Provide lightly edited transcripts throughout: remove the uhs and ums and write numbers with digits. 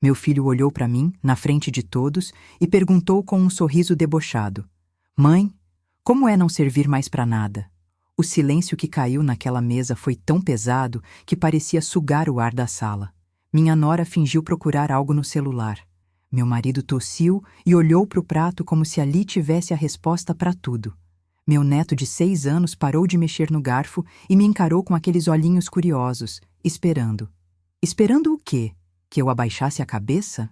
Meu filho olhou para mim, na frente de todos, e perguntou com um sorriso debochado: Mãe, como é não servir mais para nada? O silêncio que caiu naquela mesa foi tão pesado que parecia sugar o ar da sala. Minha nora fingiu procurar algo no celular. Meu marido tossiu e olhou para o prato como se ali tivesse a resposta para tudo. Meu neto de 6 anos parou de mexer no garfo e me encarou com aqueles olhinhos curiosos, esperando. Esperando o quê? Que eu abaixasse a cabeça?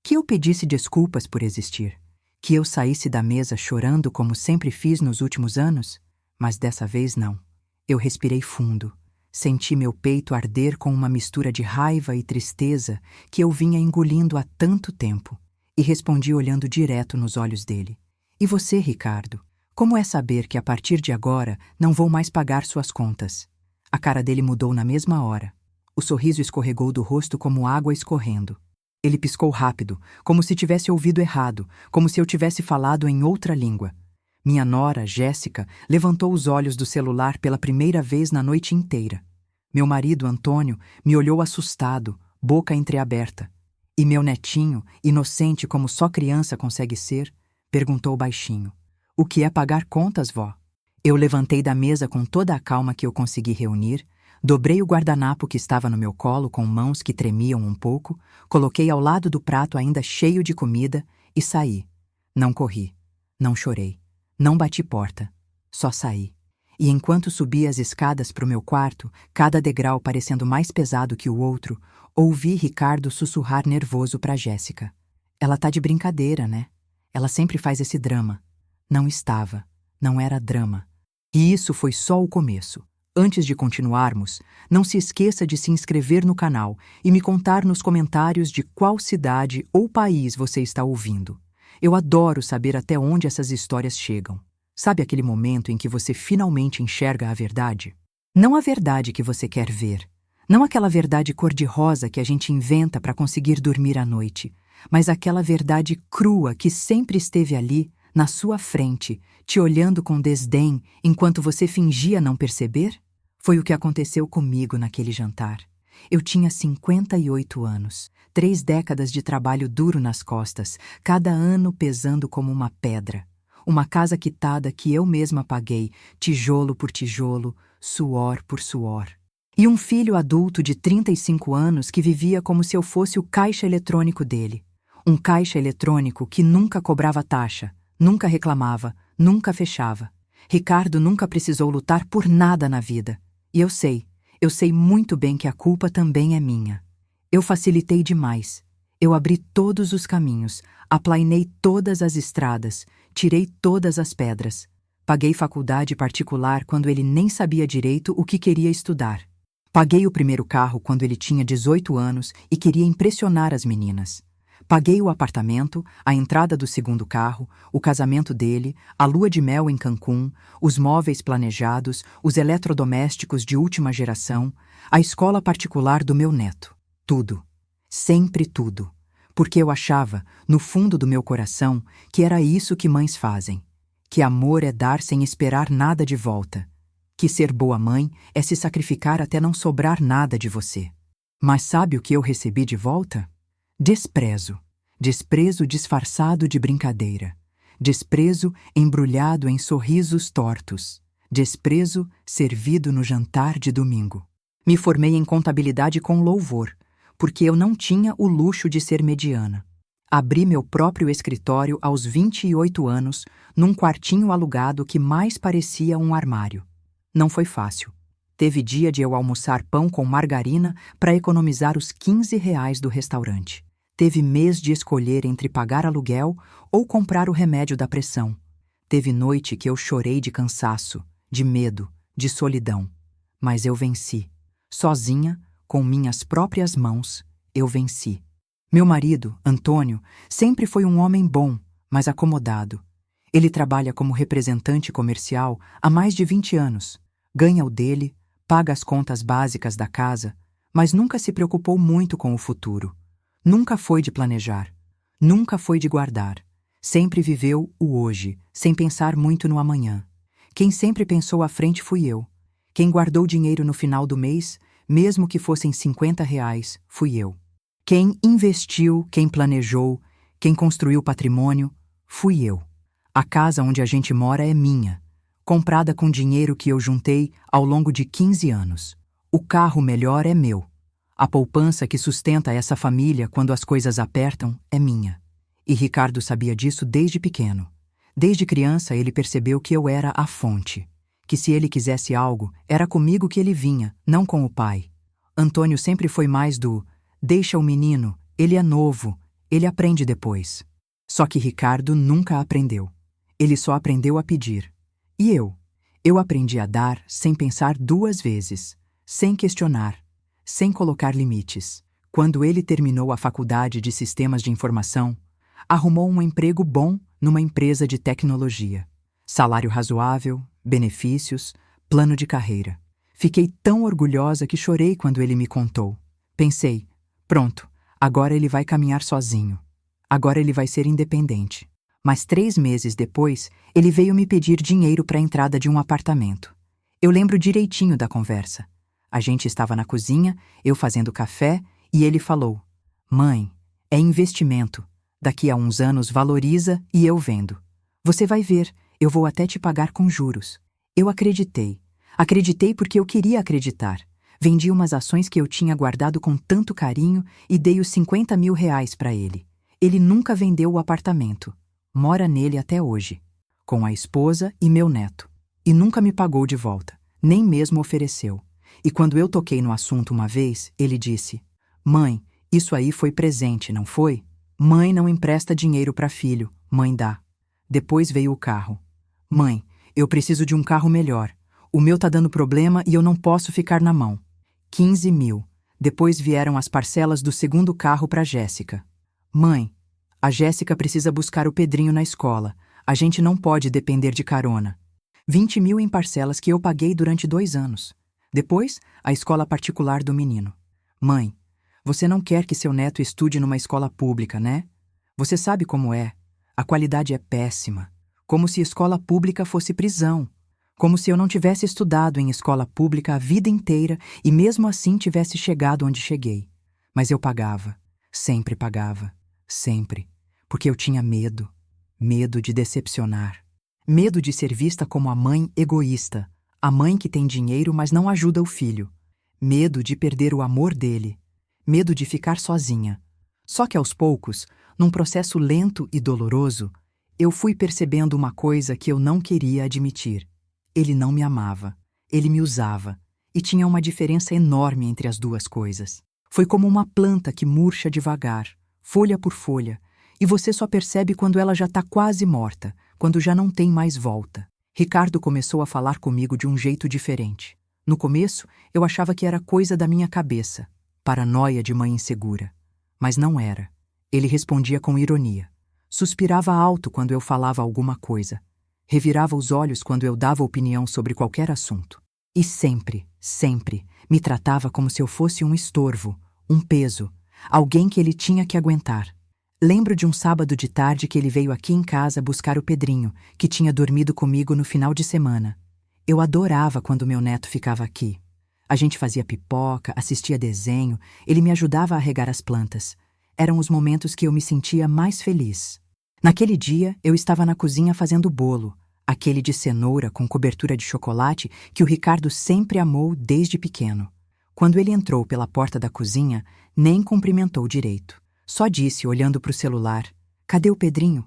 Que eu pedisse desculpas por existir? Que eu saísse da mesa chorando como sempre fiz nos últimos anos? Mas dessa vez não. Eu respirei fundo. Senti meu peito arder com uma mistura de raiva e tristeza que eu vinha engolindo há tanto tempo, e respondi olhando direto nos olhos dele. E você, Ricardo? Como é saber que a partir de agora não vou mais pagar suas contas? A cara dele mudou na mesma hora. O sorriso escorregou do rosto como água escorrendo. Ele piscou rápido, como se tivesse ouvido errado, como se eu tivesse falado em outra língua. Minha nora, Jéssica, levantou os olhos do celular pela primeira vez na noite inteira. Meu marido, Antônio, me olhou assustado, boca entreaberta. E meu netinho, inocente como só criança consegue ser, perguntou baixinho: O que é pagar contas, vó? Eu levantei da mesa com toda a calma que eu consegui reunir, dobrei o guardanapo que estava no meu colo com mãos que tremiam um pouco, coloquei ao lado do prato ainda cheio de comida e saí. Não corri, não chorei, não bati porta, só saí. E enquanto subia as escadas para o meu quarto, cada degrau parecendo mais pesado que o outro, ouvi Ricardo sussurrar nervoso para Jéssica: Ela tá de brincadeira, né? Ela sempre faz esse drama. Não estava, não era drama. E isso foi só o começo. Antes de continuarmos, não se esqueça de se inscrever no canal e me contar nos comentários de qual cidade ou país você está ouvindo. Eu adoro saber até onde essas histórias chegam. Sabe aquele momento em que você finalmente enxerga a verdade? Não a verdade que você quer ver. Não aquela verdade cor-de-rosa que a gente inventa para conseguir dormir à noite, mas aquela verdade crua que sempre esteve ali, na sua frente, te olhando com desdém enquanto você fingia não perceber? Foi o que aconteceu comigo naquele jantar. Eu tinha 58 anos, 3 décadas de trabalho duro nas costas, cada ano pesando como uma pedra. Uma casa quitada que eu mesma paguei, tijolo por tijolo, suor por suor. E um filho adulto de 35 anos que vivia como se eu fosse o caixa eletrônico dele. Um caixa eletrônico que nunca cobrava taxa, nunca reclamava, nunca fechava. Ricardo nunca precisou lutar por nada na vida. E eu sei muito bem que a culpa também é minha. Eu facilitei demais. Eu abri todos os caminhos, aplainei todas as estradas, tirei todas as pedras. Paguei faculdade particular quando ele nem sabia direito o que queria estudar. Paguei o primeiro carro quando ele tinha 18 anos e queria impressionar as meninas. Paguei o apartamento, a entrada do segundo carro, o casamento dele, a lua de mel em Cancún, os móveis planejados, os eletrodomésticos de última geração, a escola particular do meu neto. Tudo. Sempre tudo. Porque eu achava, no fundo do meu coração, que era isso que mães fazem. Que amor é dar sem esperar nada de volta. Que ser boa mãe é se sacrificar até não sobrar nada de você. Mas sabe o que eu recebi de volta? Desprezo. Desprezo disfarçado de brincadeira. Desprezo embrulhado em sorrisos tortos. Desprezo servido no jantar de domingo. Me formei em contabilidade com louvor, porque eu não tinha o luxo de ser mediana. Abri meu próprio escritório aos 28 anos, num quartinho alugado que mais parecia um armário. Não foi fácil. Teve dia de eu almoçar pão com margarina para economizar os R$ 15 do restaurante. Teve mês de escolher entre pagar aluguel ou comprar o remédio da pressão. Teve noite que eu chorei de cansaço, de medo, de solidão. Mas eu venci. Sozinha, com minhas próprias mãos, eu venci. Meu marido, Antônio, sempre foi um homem bom, mas acomodado. Ele trabalha como representante comercial há mais de 20 anos. Ganha o dele, paga as contas básicas da casa, mas nunca se preocupou muito com o futuro. Nunca foi de planejar. Nunca foi de guardar. Sempre viveu o hoje, sem pensar muito no amanhã. Quem sempre pensou à frente fui eu. Quem guardou dinheiro no final do mês, mesmo que fossem R$ 50, fui eu. Quem investiu, quem planejou, quem construiu patrimônio, fui eu. A casa onde a gente mora é minha, comprada com dinheiro que eu juntei ao longo de 15 anos. O carro melhor é meu. A poupança que sustenta essa família quando as coisas apertam é minha. E Ricardo sabia disso desde pequeno. Desde criança ele percebeu que eu era a fonte, que se ele quisesse algo, era comigo que ele vinha, não com o pai. Antônio sempre foi mais do deixa o menino, ele é novo, ele aprende depois. Só que Ricardo nunca aprendeu. Ele só aprendeu a pedir. E eu? Eu aprendi a dar sem pensar 2 vezes, sem questionar, sem colocar limites. Quando ele terminou a faculdade de Sistemas de Informação, arrumou um emprego bom numa empresa de tecnologia. Salário razoável, benefícios, plano de carreira. Fiquei tão orgulhosa que chorei quando ele me contou. Pensei, pronto, agora ele vai caminhar sozinho. Agora ele vai ser independente. Mas 3 meses depois, ele veio me pedir dinheiro para a entrada de um apartamento. Eu lembro direitinho da conversa. A gente estava na cozinha, eu fazendo café, e ele falou: Mãe, é investimento. Daqui a uns anos valoriza e eu vendo. Você vai ver, eu vou até te pagar com juros. Eu acreditei. Acreditei porque eu queria acreditar. Vendi umas ações que eu tinha guardado com tanto carinho e dei os 50 mil reais para ele. Ele nunca vendeu o apartamento. Mora nele até hoje, com a esposa e meu neto. E nunca me pagou de volta, nem mesmo ofereceu. E quando eu toquei no assunto uma vez, ele disse: Mãe, isso aí foi presente, não foi? Mãe não empresta dinheiro para filho, mãe dá. Depois veio o carro. Mãe, eu preciso de um carro melhor. O meu tá dando problema e eu não posso ficar na mão. 15 mil. Depois vieram as parcelas do segundo carro para Jéssica. Mãe, a Jéssica precisa buscar o Pedrinho na escola. A gente não pode depender de carona. 20 mil em parcelas que eu paguei durante 2 anos. Depois, a escola particular do menino. Mãe, você não quer que seu neto estude numa escola pública, né? Você sabe como é. A qualidade é péssima. Como se escola pública fosse prisão. Como se eu não tivesse estudado em escola pública a vida inteira e mesmo assim tivesse chegado onde cheguei. Mas eu pagava. Sempre pagava. Sempre. Porque eu tinha medo. Medo de decepcionar. Medo de ser vista como a mãe egoísta. A mãe que tem dinheiro, mas não ajuda o filho. Medo de perder o amor dele. Medo de ficar sozinha. Só que aos poucos, num processo lento e doloroso, eu fui percebendo uma coisa que eu não queria admitir. Ele não me amava. Ele me usava. E tinha uma diferença enorme entre as duas coisas. Foi como uma planta que murcha devagar, folha por folha, e você só percebe quando ela já está quase morta, quando já não tem mais volta. Ricardo começou a falar comigo de um jeito diferente. No começo, eu achava que era coisa da minha cabeça, paranoia de mãe insegura. Mas não era. Ele respondia com ironia. Suspirava alto quando eu falava alguma coisa. Revirava os olhos quando eu dava opinião sobre qualquer assunto. E sempre, sempre, me tratava como se eu fosse um estorvo, um peso, alguém que ele tinha que aguentar. Lembro de um sábado de tarde que ele veio aqui em casa buscar o Pedrinho, que tinha dormido comigo no final de semana. Eu adorava quando meu neto ficava aqui. A gente fazia pipoca, assistia desenho, ele me ajudava a regar as plantas. Eram os momentos que eu me sentia mais feliz. Naquele dia, eu estava na cozinha fazendo bolo, aquele de cenoura com cobertura de chocolate que o Ricardo sempre amou desde pequeno. Quando ele entrou pela porta da cozinha, nem cumprimentou direito. Só disse, olhando para o celular: Cadê o Pedrinho?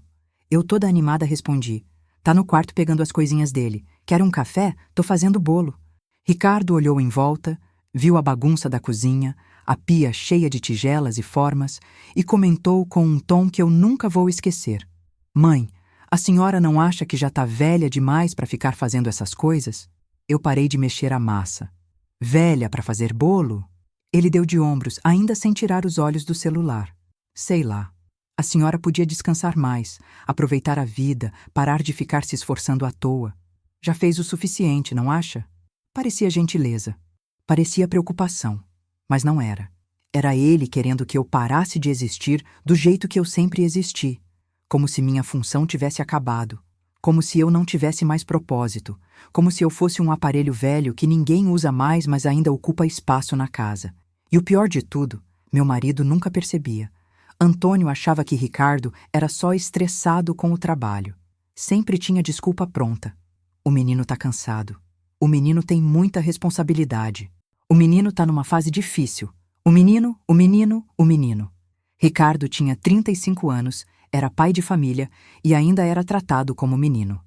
Eu toda animada respondi: Tá no quarto pegando as coisinhas dele. Quer um café? Tô fazendo bolo. Ricardo olhou em volta, viu a bagunça da cozinha, a pia cheia de tigelas e formas, e comentou com um tom que eu nunca vou esquecer: Mãe, a senhora não acha que já tá velha demais para ficar fazendo essas coisas? Eu parei de mexer a massa. Velha para fazer bolo? Ele deu de ombros, ainda sem tirar os olhos do celular. Sei lá. A senhora podia descansar mais, aproveitar a vida, parar de ficar se esforçando à toa. Já fez o suficiente, não acha? Parecia gentileza. Parecia preocupação. Mas não era. Era ele querendo que eu parasse de existir do jeito que eu sempre existi. Como se minha função tivesse acabado. Como se eu não tivesse mais propósito. Como se eu fosse um aparelho velho que ninguém usa mais, mas ainda ocupa espaço na casa. E o pior de tudo, Meu marido nunca percebia. Antônio achava que Ricardo era só estressado com o trabalho. Sempre tinha desculpa pronta. O menino tá cansado. O menino tem muita responsabilidade. O menino tá numa fase difícil. O menino. Ricardo tinha 35 anos, era pai de família e ainda era tratado como menino.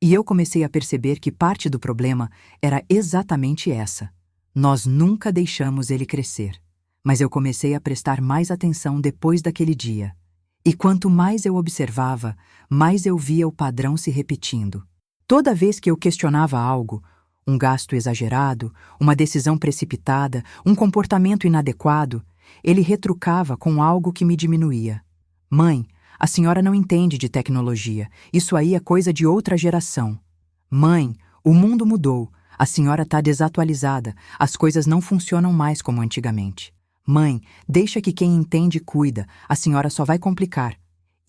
E eu comecei a perceber que parte do problema era exatamente essa. Nós nunca deixamos ele crescer. Mas eu comecei a prestar mais atenção depois daquele dia. E quanto mais eu observava, mais eu via o padrão se repetindo. Toda vez que eu questionava algo, um gasto exagerado, uma decisão precipitada, um comportamento inadequado, ele retrucava com algo que me diminuía. Mãe, a senhora não entende de tecnologia. Isso aí é coisa de outra geração. Mãe, o mundo mudou. A senhora está desatualizada. As coisas não funcionam mais como antigamente. Mãe, deixa que quem entende cuida. A senhora só vai complicar.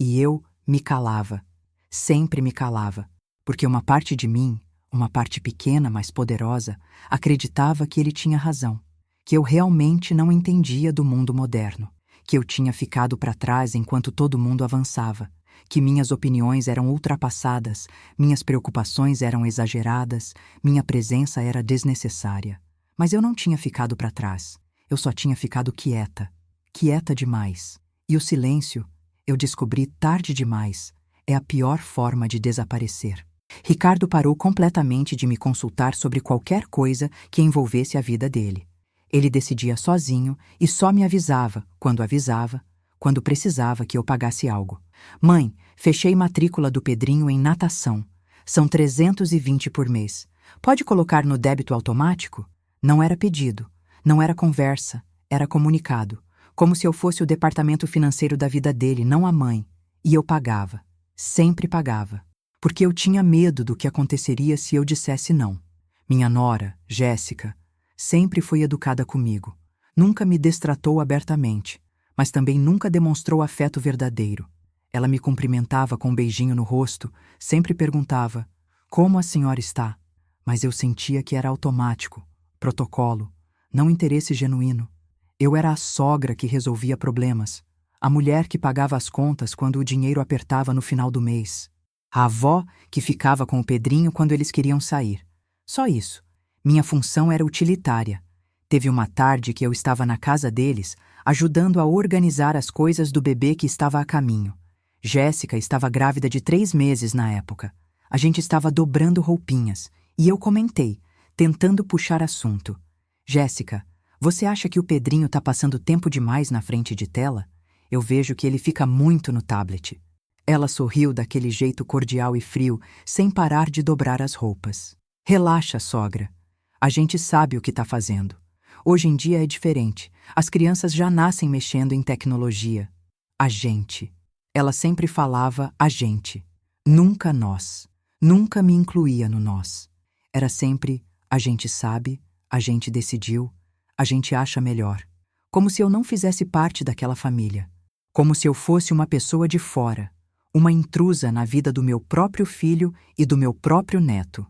E eu me calava. Sempre me calava. Porque uma parte de mim, uma parte pequena, mas poderosa, acreditava que ele tinha razão. Que eu realmente não entendia do mundo moderno. Que eu tinha ficado para trás enquanto todo mundo avançava. Que minhas opiniões eram ultrapassadas, minhas preocupações eram exageradas, minha presença era desnecessária. Mas eu não tinha ficado para trás. Eu só tinha ficado quieta. Quieta demais. E o silêncio, eu descobri tarde demais, é a pior forma de desaparecer. Ricardo parou completamente de me consultar sobre qualquer coisa que envolvesse a vida dele. Ele decidia sozinho e só me avisava, quando precisava que eu pagasse algo. Mãe, fechei matrícula do Pedrinho em natação. São 320 por mês. Pode colocar no débito automático? Não era pedido, não era conversa, era comunicado. Como se eu fosse o departamento financeiro da vida dele, não a mãe. E eu pagava. Sempre pagava. Porque eu tinha medo do que aconteceria se eu dissesse não. Minha nora, Jéssica, sempre foi educada comigo. Nunca me destratou abertamente, mas também nunca demonstrou afeto verdadeiro. Ela me cumprimentava com um beijinho no rosto, sempre perguntava: como a senhora está? Mas eu sentia que era automático, protocolo, não interesse genuíno. Eu era a sogra que resolvia problemas, a mulher que pagava as contas quando o dinheiro apertava no final do mês, a avó que ficava com o Pedrinho quando eles queriam sair. Só isso. Minha função era utilitária. Teve uma tarde que eu estava na casa deles, ajudando a organizar as coisas do bebê que estava a caminho. Jéssica estava grávida de 3 meses na época. A gente estava dobrando roupinhas, e eu comentei, tentando puxar assunto. Jéssica, você acha que o Pedrinho está passando tempo demais na frente de tela? Eu vejo que ele fica muito no tablet. Ela sorriu daquele jeito cordial e frio, sem parar de dobrar as roupas. Relaxa, sogra. A gente sabe o que está fazendo. Hoje em dia é diferente. As crianças já nascem mexendo em tecnologia. A gente. Ela sempre falava a gente. Nunca nós. Nunca me incluía no nós. Era sempre a gente sabe, a gente decidiu, a gente acha melhor. Como se eu não fizesse parte daquela família. Como se eu fosse uma pessoa de fora. Uma intrusa na vida do meu próprio filho e do meu próprio neto.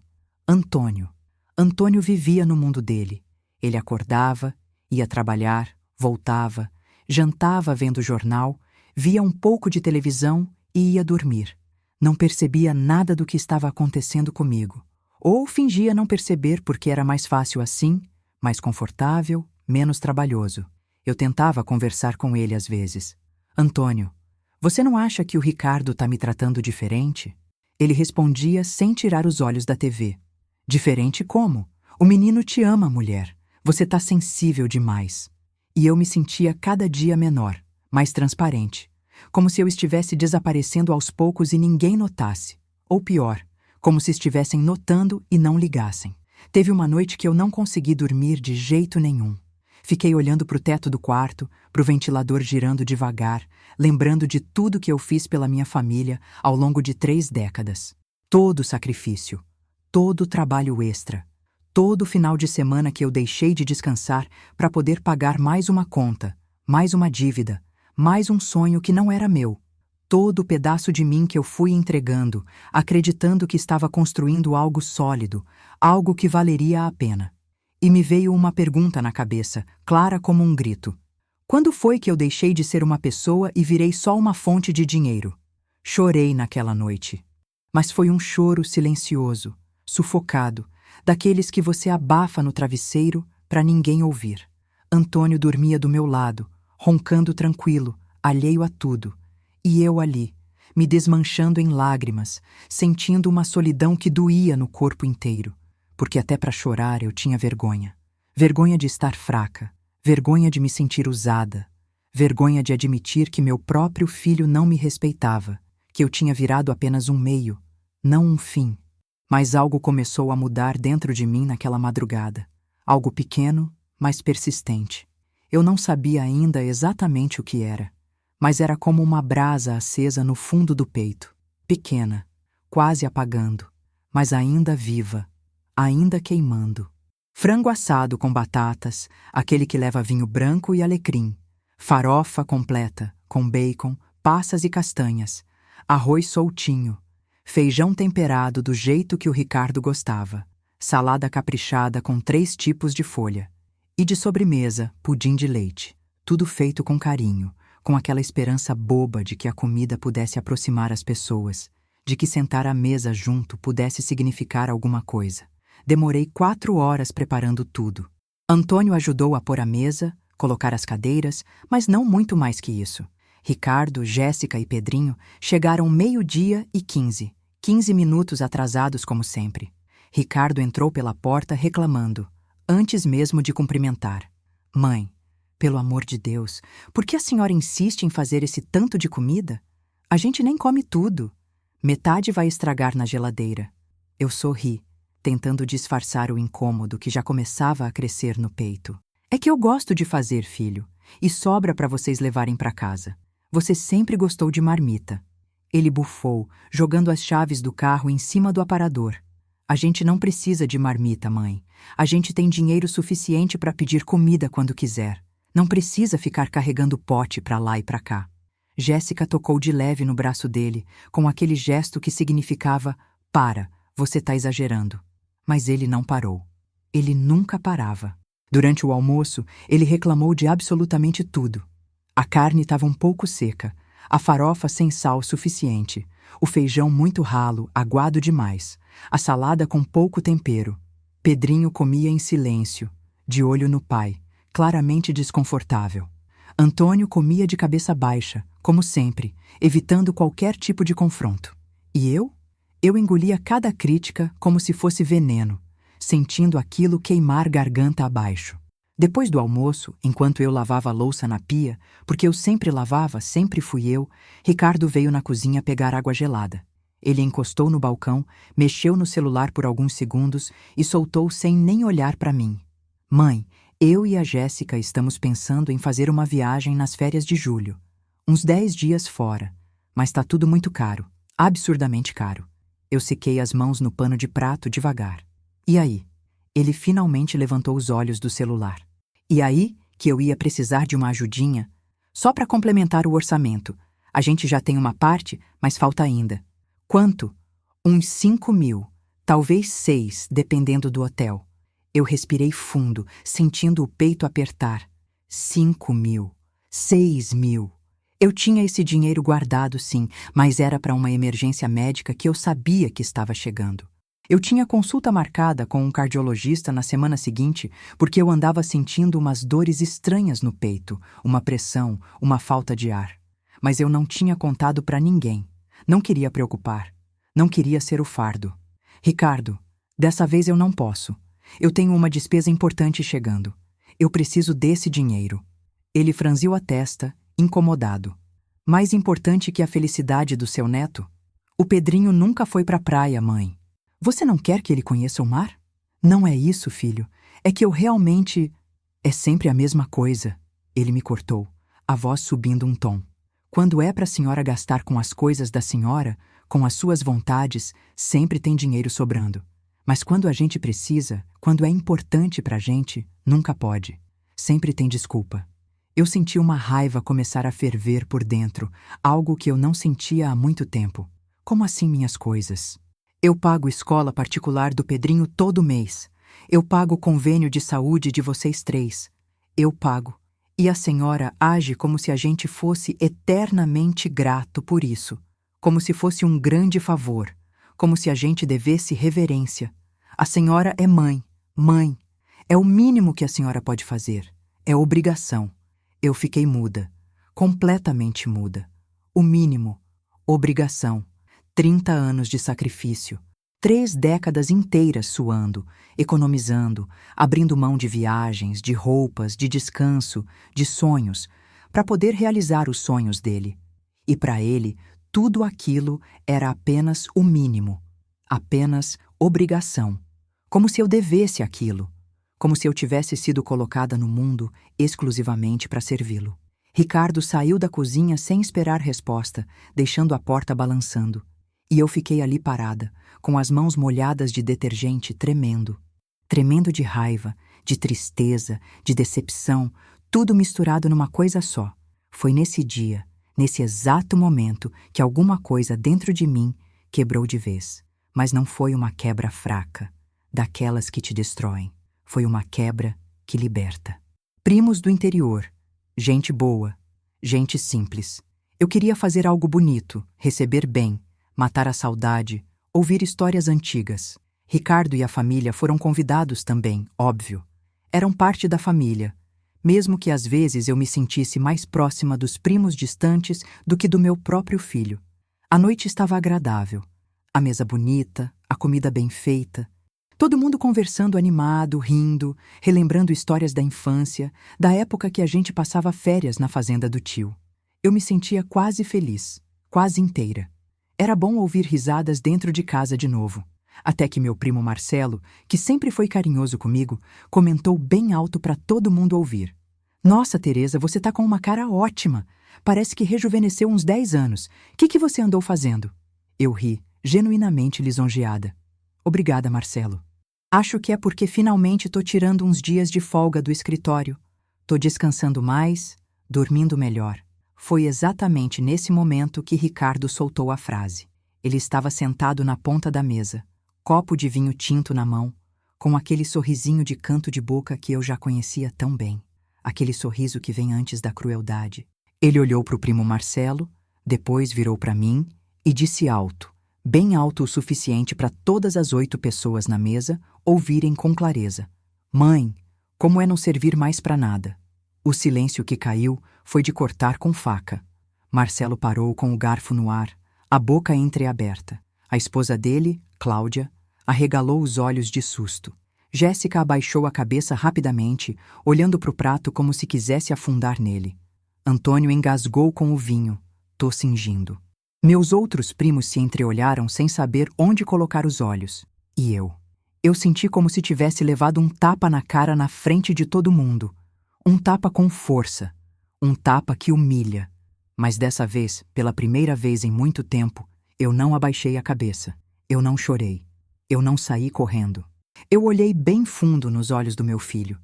Antônio. Antônio vivia no mundo dele. Ele acordava, ia trabalhar, voltava, jantava vendo jornal, via um pouco de televisão e ia dormir. Não percebia nada do que estava acontecendo comigo. Ou fingia não perceber porque era mais fácil assim, mais confortável, menos trabalhoso. Eu tentava conversar com ele às vezes. Antônio, você não acha que o Ricardo está me tratando diferente? Ele respondia sem tirar os olhos da TV. Diferente como? O menino te ama, mulher. Você está sensível demais. E eu me sentia cada dia menor, mais transparente. Como se eu estivesse desaparecendo aos poucos e ninguém notasse. Ou pior, como se estivessem notando e não ligassem. Teve uma noite que eu não consegui dormir de jeito nenhum. Fiquei olhando para o teto do quarto, para o ventilador girando devagar, lembrando de tudo que eu fiz pela minha família ao longo de 3 décadas. Todo sacrifício, todo trabalho extra, todo final de semana que eu deixei de descansar para poder pagar mais uma conta, mais uma dívida, mais um sonho que não era meu. Todo pedaço de mim que eu fui entregando, acreditando que estava construindo algo sólido, algo que valeria a pena. E me veio uma pergunta na cabeça, clara como um grito. Quando foi que eu deixei de ser uma pessoa e virei só uma fonte de dinheiro? Chorei naquela noite. Mas foi um choro silencioso, sufocado, daqueles que você abafa no travesseiro para ninguém ouvir. Antônio dormia do meu lado, roncando tranquilo, alheio a tudo. E eu ali, me desmanchando em lágrimas, sentindo uma solidão que doía no corpo inteiro. Porque até para chorar eu tinha vergonha. Vergonha de estar fraca, vergonha de me sentir usada, vergonha de admitir que meu próprio filho não me respeitava, que eu tinha virado apenas um meio, não um fim. Mas algo começou a mudar dentro de mim naquela madrugada. Algo pequeno, mas persistente. Eu não sabia ainda exatamente o que era, mas era como uma brasa acesa no fundo do peito, pequena, quase apagando, mas ainda viva, ainda queimando. Frango assado com batatas, aquele que leva vinho branco e alecrim, farofa completa, com bacon, passas e castanhas, arroz soltinho, feijão temperado do jeito que o Ricardo gostava, salada caprichada com 3 tipos de folha, e de sobremesa, pudim de leite, tudo feito com carinho, com aquela esperança boba de que a comida pudesse aproximar as pessoas, de que sentar à mesa junto pudesse significar alguma coisa. Demorei 4 horas preparando tudo. Antônio ajudou a pôr a mesa, colocar as cadeiras, mas não muito mais que isso. Ricardo, Jéssica e Pedrinho chegaram 12:15, 15 minutos atrasados como sempre. Ricardo entrou pela porta reclamando, antes mesmo de cumprimentar. Mãe, pelo amor de Deus, por que a senhora insiste em fazer esse tanto de comida? A gente nem come tudo. Metade vai estragar na geladeira. Eu sorri, tentando disfarçar o incômodo que já começava a crescer no peito. É que eu gosto de fazer, filho, e sobra para vocês levarem para casa. Você sempre gostou de marmita. Ele bufou, jogando as chaves do carro em cima do aparador. A gente não precisa de marmita, mãe. A gente tem dinheiro suficiente para pedir comida quando quiser. Não precisa ficar carregando pote para lá e para cá. Jéssica tocou de leve no braço dele, com aquele gesto que significava: para, você tá exagerando. Mas ele não parou. Ele nunca parava. Durante o almoço, ele reclamou de absolutamente tudo. A carne estava um pouco seca, a farofa sem sal suficiente, o feijão muito ralo, aguado demais, a salada com pouco tempero. Pedrinho comia em silêncio, de olho no pai, claramente desconfortável. Antônio comia de cabeça baixa, como sempre, evitando qualquer tipo de confronto. E eu? Eu engolia cada crítica como se fosse veneno, sentindo aquilo queimar garganta abaixo. Depois do almoço, enquanto eu lavava a louça na pia, porque eu sempre lavava, sempre fui eu, Ricardo veio na cozinha pegar água gelada. Ele encostou no balcão, mexeu no celular por alguns segundos e soltou sem nem olhar para mim. Mãe, eu e a Jéssica estamos pensando em fazer uma viagem nas férias de julho. Uns 10 dias fora, mas tá tudo muito caro, absurdamente caro. Eu sequei as mãos no pano de prato devagar. E aí? Ele finalmente levantou os olhos do celular. E aí que eu ia precisar de uma ajudinha? Só para complementar o orçamento. A gente já tem uma parte, mas falta ainda. Quanto? Uns 5.000, talvez 6, dependendo do hotel. Eu respirei fundo, sentindo o peito apertar. 5.000, 6.000. Eu tinha esse dinheiro guardado, sim, mas era para uma emergência médica que eu sabia que estava chegando. Eu tinha consulta marcada com um cardiologista na semana seguinte porque eu andava sentindo umas dores estranhas no peito, uma pressão, uma falta de ar. Mas eu não tinha contado para ninguém. Não queria preocupar. Não queria ser o fardo. Ricardo, dessa vez eu não posso. Eu tenho uma despesa importante chegando. Eu preciso desse dinheiro. Ele franziu a testa, incomodado. Mais importante que a felicidade do seu neto? O Pedrinho nunca foi pra praia, mãe. Você não quer que ele conheça o mar? Não é isso, filho. É que eu realmente... É sempre a mesma coisa. Ele me cortou, a voz subindo um tom. Quando é pra senhora gastar com as coisas da senhora, com as suas vontades, sempre tem dinheiro sobrando. Mas quando a gente precisa, quando é importante pra gente, nunca pode. Sempre tem desculpa. Eu senti uma raiva começar a ferver por dentro, algo que eu não sentia há muito tempo. Como assim minhas coisas? Eu pago escola particular do Pedrinho todo mês. Eu pago o convênio de saúde de vocês 3. Eu pago. E a senhora age como se a gente fosse eternamente grato por isso, como se fosse um grande favor, como se a gente devesse reverência. A senhora é mãe, mãe. É o mínimo que a senhora pode fazer. É obrigação. Eu fiquei muda, completamente muda. O mínimo, obrigação. 30 anos de sacrifício. 3 décadas inteiras suando, economizando, abrindo mão de viagens, de roupas, de descanso, de sonhos, para poder realizar os sonhos dele. E para ele, tudo aquilo era apenas o mínimo, apenas obrigação, como se eu devesse aquilo, como se eu tivesse sido colocada no mundo exclusivamente para servi-lo. Ricardo saiu da cozinha sem esperar resposta, deixando a porta balançando. E eu fiquei ali parada, com as mãos molhadas de detergente, tremendo. Tremendo de raiva, de tristeza, de decepção, tudo misturado numa coisa só. Foi nesse dia, nesse exato momento, que alguma coisa dentro de mim quebrou de vez. Mas não foi uma quebra fraca, daquelas que te destroem. Foi uma quebra que liberta. Primos do interior, gente boa, gente simples. Eu queria fazer algo bonito, receber bem, matar a saudade, ouvir histórias antigas. Ricardo e a família foram convidados também, óbvio. Eram parte da família, mesmo que às vezes eu me sentisse mais próxima dos primos distantes do que do meu próprio filho. A noite estava agradável. A mesa bonita, a comida bem feita. Todo mundo conversando animado, rindo, relembrando histórias da infância, da época que a gente passava férias na fazenda do tio. Eu me sentia quase feliz, quase inteira. Era bom ouvir risadas dentro de casa de novo. Até que meu primo Marcelo, que sempre foi carinhoso comigo, comentou bem alto para todo mundo ouvir. Nossa, Teresa, você tá com uma cara ótima. Parece que rejuvenesceu uns 10 anos. Que você andou fazendo? Eu ri, genuinamente lisonjeada. Obrigada, Marcelo. Acho que é porque finalmente tô tirando uns dias de folga do escritório. Tô descansando mais, dormindo melhor. Foi exatamente nesse momento que Ricardo soltou a frase. Ele estava sentado na ponta da mesa, copo de vinho tinto na mão, com aquele sorrisinho de canto de boca que eu já conhecia tão bem. Aquele sorriso que vem antes da crueldade. Ele olhou para o primo Marcelo, depois virou para mim e disse alto, bem alto o suficiente para todas as 8 pessoas na mesa ouvirem com clareza. Mãe, como é não servir mais para nada? O silêncio que caiu foi de cortar com faca. Marcelo parou com o garfo no ar, a boca entreaberta. A esposa dele, Cláudia, arregalou os olhos de susto. Jéssica abaixou a cabeça rapidamente, olhando para o prato como se quisesse afundar nele. Antônio engasgou com o vinho, tossingindo. Meus outros primos se entreolharam sem saber onde colocar os olhos. E eu? Eu senti como se tivesse levado um tapa na cara na frente de todo mundo. Um tapa com força. Um tapa que humilha. Mas dessa vez, pela primeira vez em muito tempo, eu não abaixei a cabeça. Eu não chorei. Eu não saí correndo. Eu olhei bem fundo nos olhos do meu filho.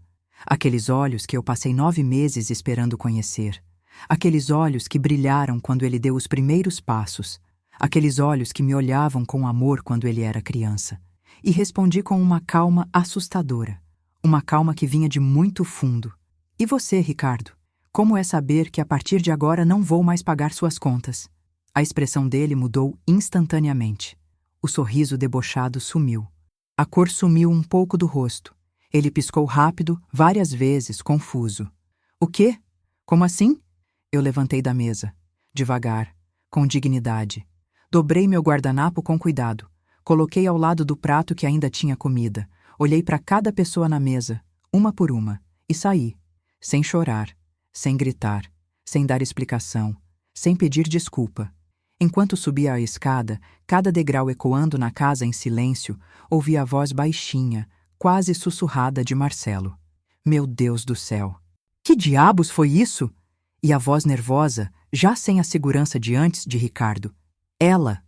Aqueles olhos que eu passei 9 meses esperando conhecer. Aqueles olhos que brilharam quando ele deu os primeiros passos. Aqueles olhos que me olhavam com amor quando ele era criança. E respondi com uma calma assustadora. Uma calma que vinha de muito fundo. E você, Ricardo? Como é saber que a partir de agora não vou mais pagar suas contas? A expressão dele mudou instantaneamente. O sorriso debochado sumiu. A cor sumiu um pouco do rosto. Ele piscou rápido, várias vezes, confuso. O quê? Como assim? Eu levantei da mesa, devagar, com dignidade. Dobrei meu guardanapo com cuidado. Coloquei ao lado do prato que ainda tinha comida. Olhei para cada pessoa na mesa, uma por uma, e saí. Sem chorar, sem gritar, sem dar explicação, sem pedir desculpa. Enquanto subia a escada, cada degrau ecoando na casa em silêncio, ouvi a voz baixinha, quase sussurrada de Marcelo. Meu Deus do céu! Que diabos foi isso? E a voz nervosa, já sem a segurança de antes de Ricardo. Ela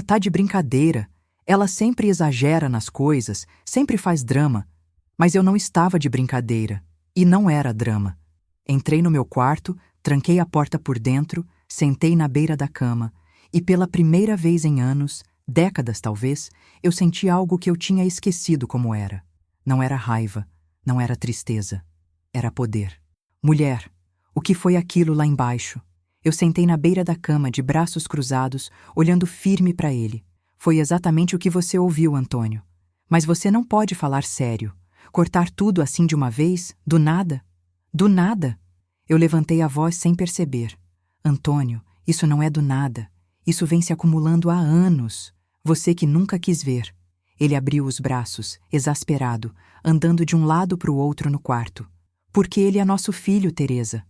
tá de brincadeira. Ela sempre exagera nas coisas, sempre faz drama. Mas eu não estava de brincadeira. E não era drama. Entrei no meu quarto, tranquei a porta por dentro, sentei na beira da cama, e pela primeira vez em anos, décadas talvez, eu senti algo que eu tinha esquecido como era. Não era raiva, não era tristeza. Era poder. Mulher, O que foi aquilo lá embaixo? Eu sentei na beira da cama, de braços cruzados, olhando firme para ele. Foi exatamente o que você ouviu, Antônio. Mas você não pode falar sério. Cortar tudo assim de uma vez, do nada? Do nada? Eu levantei a voz sem perceber. Antônio, isso não é do nada. Isso vem se acumulando há anos. Você que nunca quis ver. Ele abriu os braços, exasperado, andando de um lado para o outro no quarto. Porque ele é nosso filho, Teresa.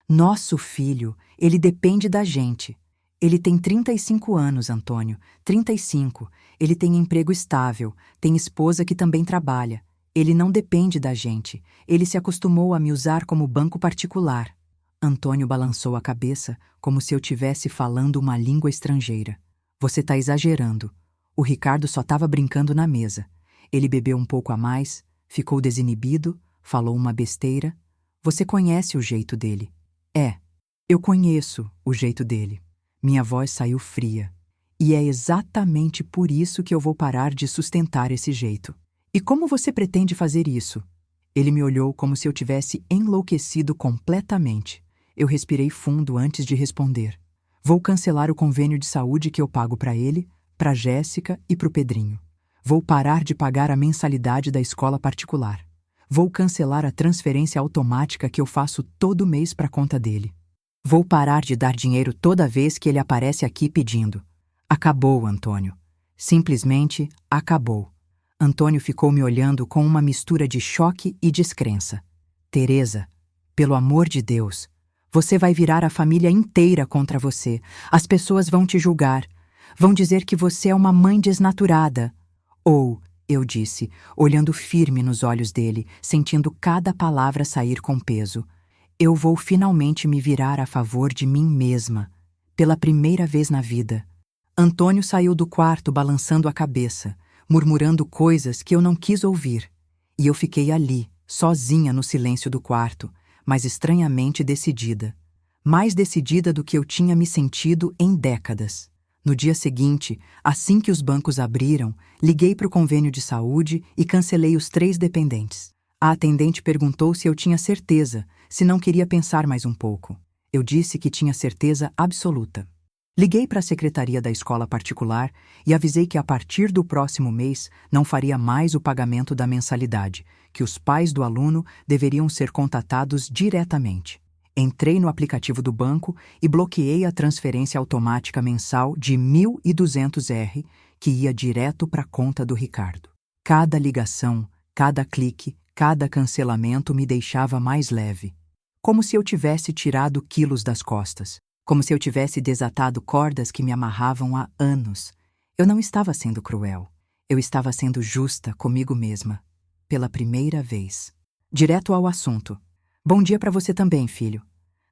Nosso filho, ele depende da gente. Ele tem 35 anos, Antônio, 35. Ele tem emprego estável, tem esposa que também trabalha. Ele não depende da gente. Ele se acostumou a me usar como banco particular. Antônio balançou a cabeça, como se eu tivesse falando uma língua estrangeira. Você tá exagerando. O Ricardo só estava brincando na mesa. Ele bebeu um pouco a mais, ficou desinibido, falou uma besteira. Você conhece o jeito dele. É, eu conheço o jeito dele. Minha voz saiu fria. E é exatamente por isso que eu vou parar de sustentar esse jeito. E como você pretende fazer isso? Ele me olhou como se eu tivesse enlouquecido completamente. Eu respirei fundo antes de responder. Vou cancelar o convênio de saúde que eu pago para ele, para Jéssica e para o Pedrinho. Vou parar de pagar a mensalidade da escola particular. Vou cancelar a transferência automática que eu faço todo mês para a conta dele. Vou parar de dar dinheiro toda vez que ele aparece aqui pedindo. Acabou, Antônio. Simplesmente acabou. Antônio ficou me olhando com uma mistura de choque e descrença. Teresa, pelo amor de Deus, você vai virar a família inteira contra você. As pessoas vão te julgar. Vão dizer que você é uma mãe desnaturada. Ou, eu disse, olhando firme nos olhos dele, sentindo cada palavra sair com peso, eu vou finalmente me virar a favor de mim mesma, pela primeira vez na vida. Antônio saiu do quarto balançando a cabeça, murmurando coisas que eu não quis ouvir. E eu fiquei ali, sozinha no silêncio do quarto, mas estranhamente decidida. Mais decidida do que eu tinha me sentido em décadas. No dia seguinte, assim que os bancos abriram, liguei para o convênio de saúde e cancelei os 3 dependentes. A atendente perguntou se eu tinha certeza, se não queria pensar mais um pouco. Eu disse que tinha certeza absoluta. Liguei para a secretaria da escola particular e avisei que a partir do próximo mês não faria mais o pagamento da mensalidade, que os pais do aluno deveriam ser contatados diretamente. Entrei no aplicativo do banco e bloqueei a transferência automática mensal de 1.200 R, que ia direto para a conta do Ricardo. Cada ligação, cada clique, cada cancelamento me deixava mais leve. Como se eu tivesse tirado quilos das costas. Como se eu tivesse desatado cordas que me amarravam há anos. Eu não estava sendo cruel. Eu estava sendo justa comigo mesma. Pela primeira vez. Direto ao assunto. Bom dia para você também, filho.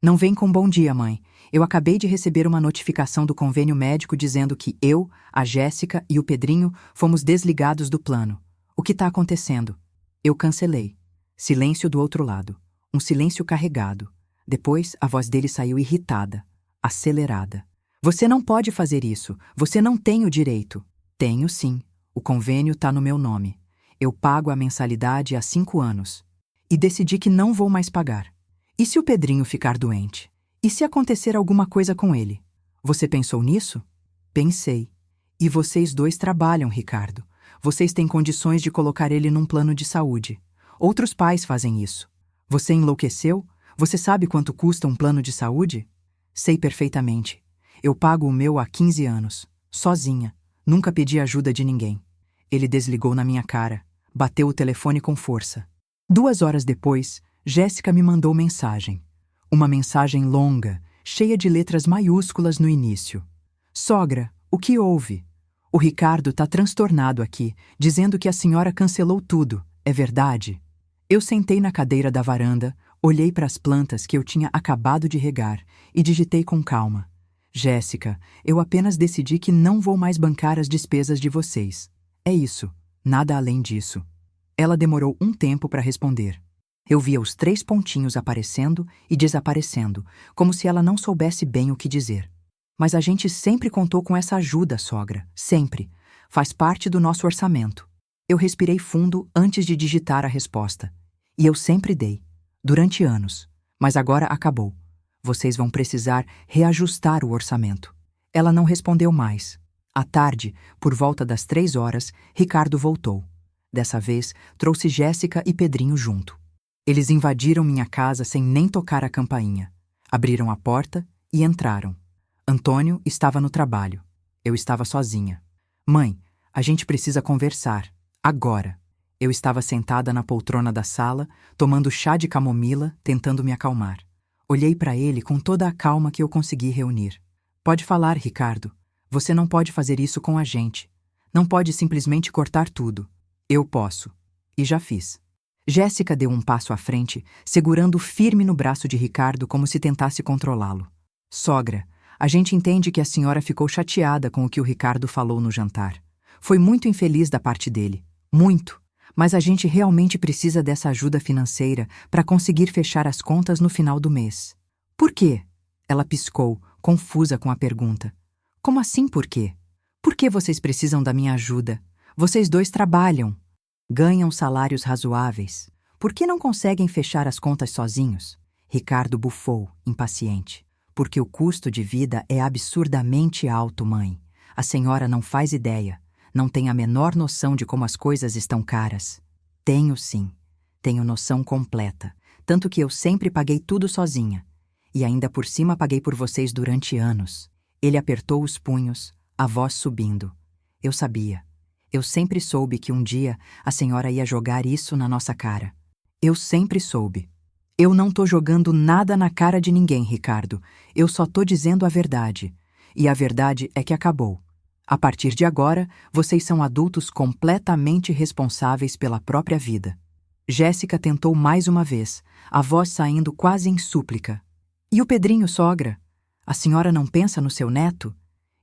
Não vem com bom dia, mãe. Eu acabei de receber uma notificação do convênio médico dizendo que eu, a Jéssica e o Pedrinho fomos desligados do plano. O que está acontecendo? Eu cancelei. Silêncio do outro lado. Um silêncio carregado. Depois, a voz dele saiu irritada, acelerada. Você não pode fazer isso. Você não tem o direito. Tenho sim. O convênio está no meu nome. Eu pago a mensalidade há 5 anos. E decidi que não vou mais pagar. E se o Pedrinho ficar doente? E se acontecer alguma coisa com ele? Você pensou nisso? Pensei. E vocês 2 trabalham, Ricardo. Vocês têm condições de colocar ele num plano de saúde. Outros pais fazem isso. Você enlouqueceu? Você sabe quanto custa um plano de saúde? Sei perfeitamente. Eu pago o meu há 15 anos. Sozinha. Nunca pedi ajuda de ninguém. Ele desligou na minha cara. Bateu o telefone com força. 2 horas depois, Jéssica me mandou mensagem. Uma mensagem longa, cheia de letras maiúsculas no início. Sogra, o que houve? O Ricardo está transtornado aqui, dizendo que a senhora cancelou tudo. É verdade? Eu sentei na cadeira da varanda, olhei para as plantas que eu tinha acabado de regar e digitei com calma. Jéssica, eu apenas decidi que não vou mais bancar as despesas de vocês. É isso, nada além disso. Ela demorou um tempo para responder. Eu via os 3 pontinhos aparecendo e desaparecendo, como se ela não soubesse bem o que dizer. Mas a gente sempre contou com essa ajuda, sogra. Sempre. Faz parte do nosso orçamento. Eu respirei fundo antes de digitar a resposta. E eu sempre dei. Durante anos. Mas agora acabou. Vocês vão precisar reajustar o orçamento. Ela não respondeu mais. À tarde, por volta das 3 horas, Ricardo voltou. Dessa vez, trouxe Jéssica e Pedrinho junto. Eles invadiram minha casa sem nem tocar a campainha. Abriram a porta e entraram. Antônio estava no trabalho. Eu estava sozinha. Mãe, a gente precisa conversar. Agora. Eu estava sentada na poltrona da sala, tomando chá de camomila, tentando me acalmar. Olhei para ele com toda a calma que eu consegui reunir. Pode falar, Ricardo. Você não pode fazer isso com a gente. Não pode simplesmente cortar tudo. Eu posso. E já fiz. Jéssica deu um passo à frente, segurando firme no braço de Ricardo como se tentasse controlá-lo. Sogra, a gente entende que a senhora ficou chateada com o que o Ricardo falou no jantar. Foi muito infeliz da parte dele. Muito. Mas a gente realmente precisa dessa ajuda financeira para conseguir fechar as contas no final do mês. Por quê? Ela piscou, confusa com a pergunta. Como assim por quê? Por que vocês precisam da minha ajuda? Vocês dois trabalham. Ganham salários razoáveis. Por que não conseguem fechar as contas sozinhos? Ricardo bufou, impaciente. Porque o custo de vida é absurdamente alto, mãe. A senhora não faz ideia. Não tem a menor noção de como as coisas estão caras. Tenho sim. Tenho noção completa. Tanto que eu sempre paguei tudo sozinha. E ainda por cima paguei por vocês durante anos. Ele apertou os punhos, a voz subindo. Eu sabia. Eu sempre soube que um dia a senhora ia jogar isso na nossa cara. Eu sempre soube. Eu não tô jogando nada na cara de ninguém, Ricardo. Eu só tô dizendo a verdade. E a verdade é que acabou. A partir de agora, vocês são adultos completamente responsáveis pela própria vida. Jéssica tentou mais uma vez, a voz saindo quase em súplica. E o Pedrinho, sogra? A senhora não pensa no seu neto?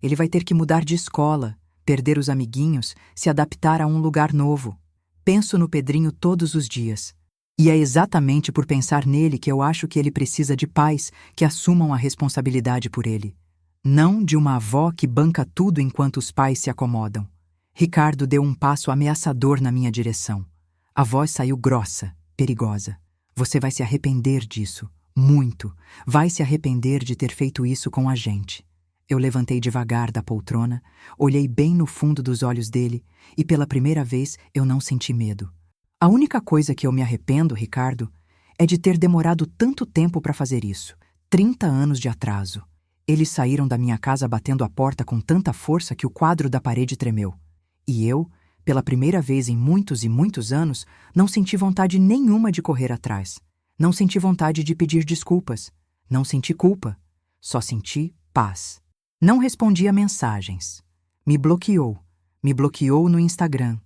Ele vai ter que mudar de escola, perder os amiguinhos, se adaptar a um lugar novo. Penso no Pedrinho todos os dias. E é exatamente por pensar nele que eu acho que ele precisa de pais que assumam a responsabilidade por ele. Não de uma avó que banca tudo enquanto os pais se acomodam. Ricardo deu um passo ameaçador na minha direção. A voz saiu grossa, perigosa. Você vai se arrepender disso. Muito. Vai se arrepender de ter feito isso com a gente. Eu levantei devagar da poltrona, olhei bem no fundo dos olhos dele e pela primeira vez eu não senti medo. A única coisa que eu me arrependo, Ricardo, é de ter demorado tanto tempo para fazer isso. 30 anos de atraso. Eles saíram da minha casa batendo a porta com tanta força que o quadro da parede tremeu. E eu, pela primeira vez em muitos e muitos anos, não senti vontade nenhuma de correr atrás. Não senti vontade de pedir desculpas. Não senti culpa. Só senti paz. Não respondi a mensagens. Me bloqueou. Me bloqueou no Instagram.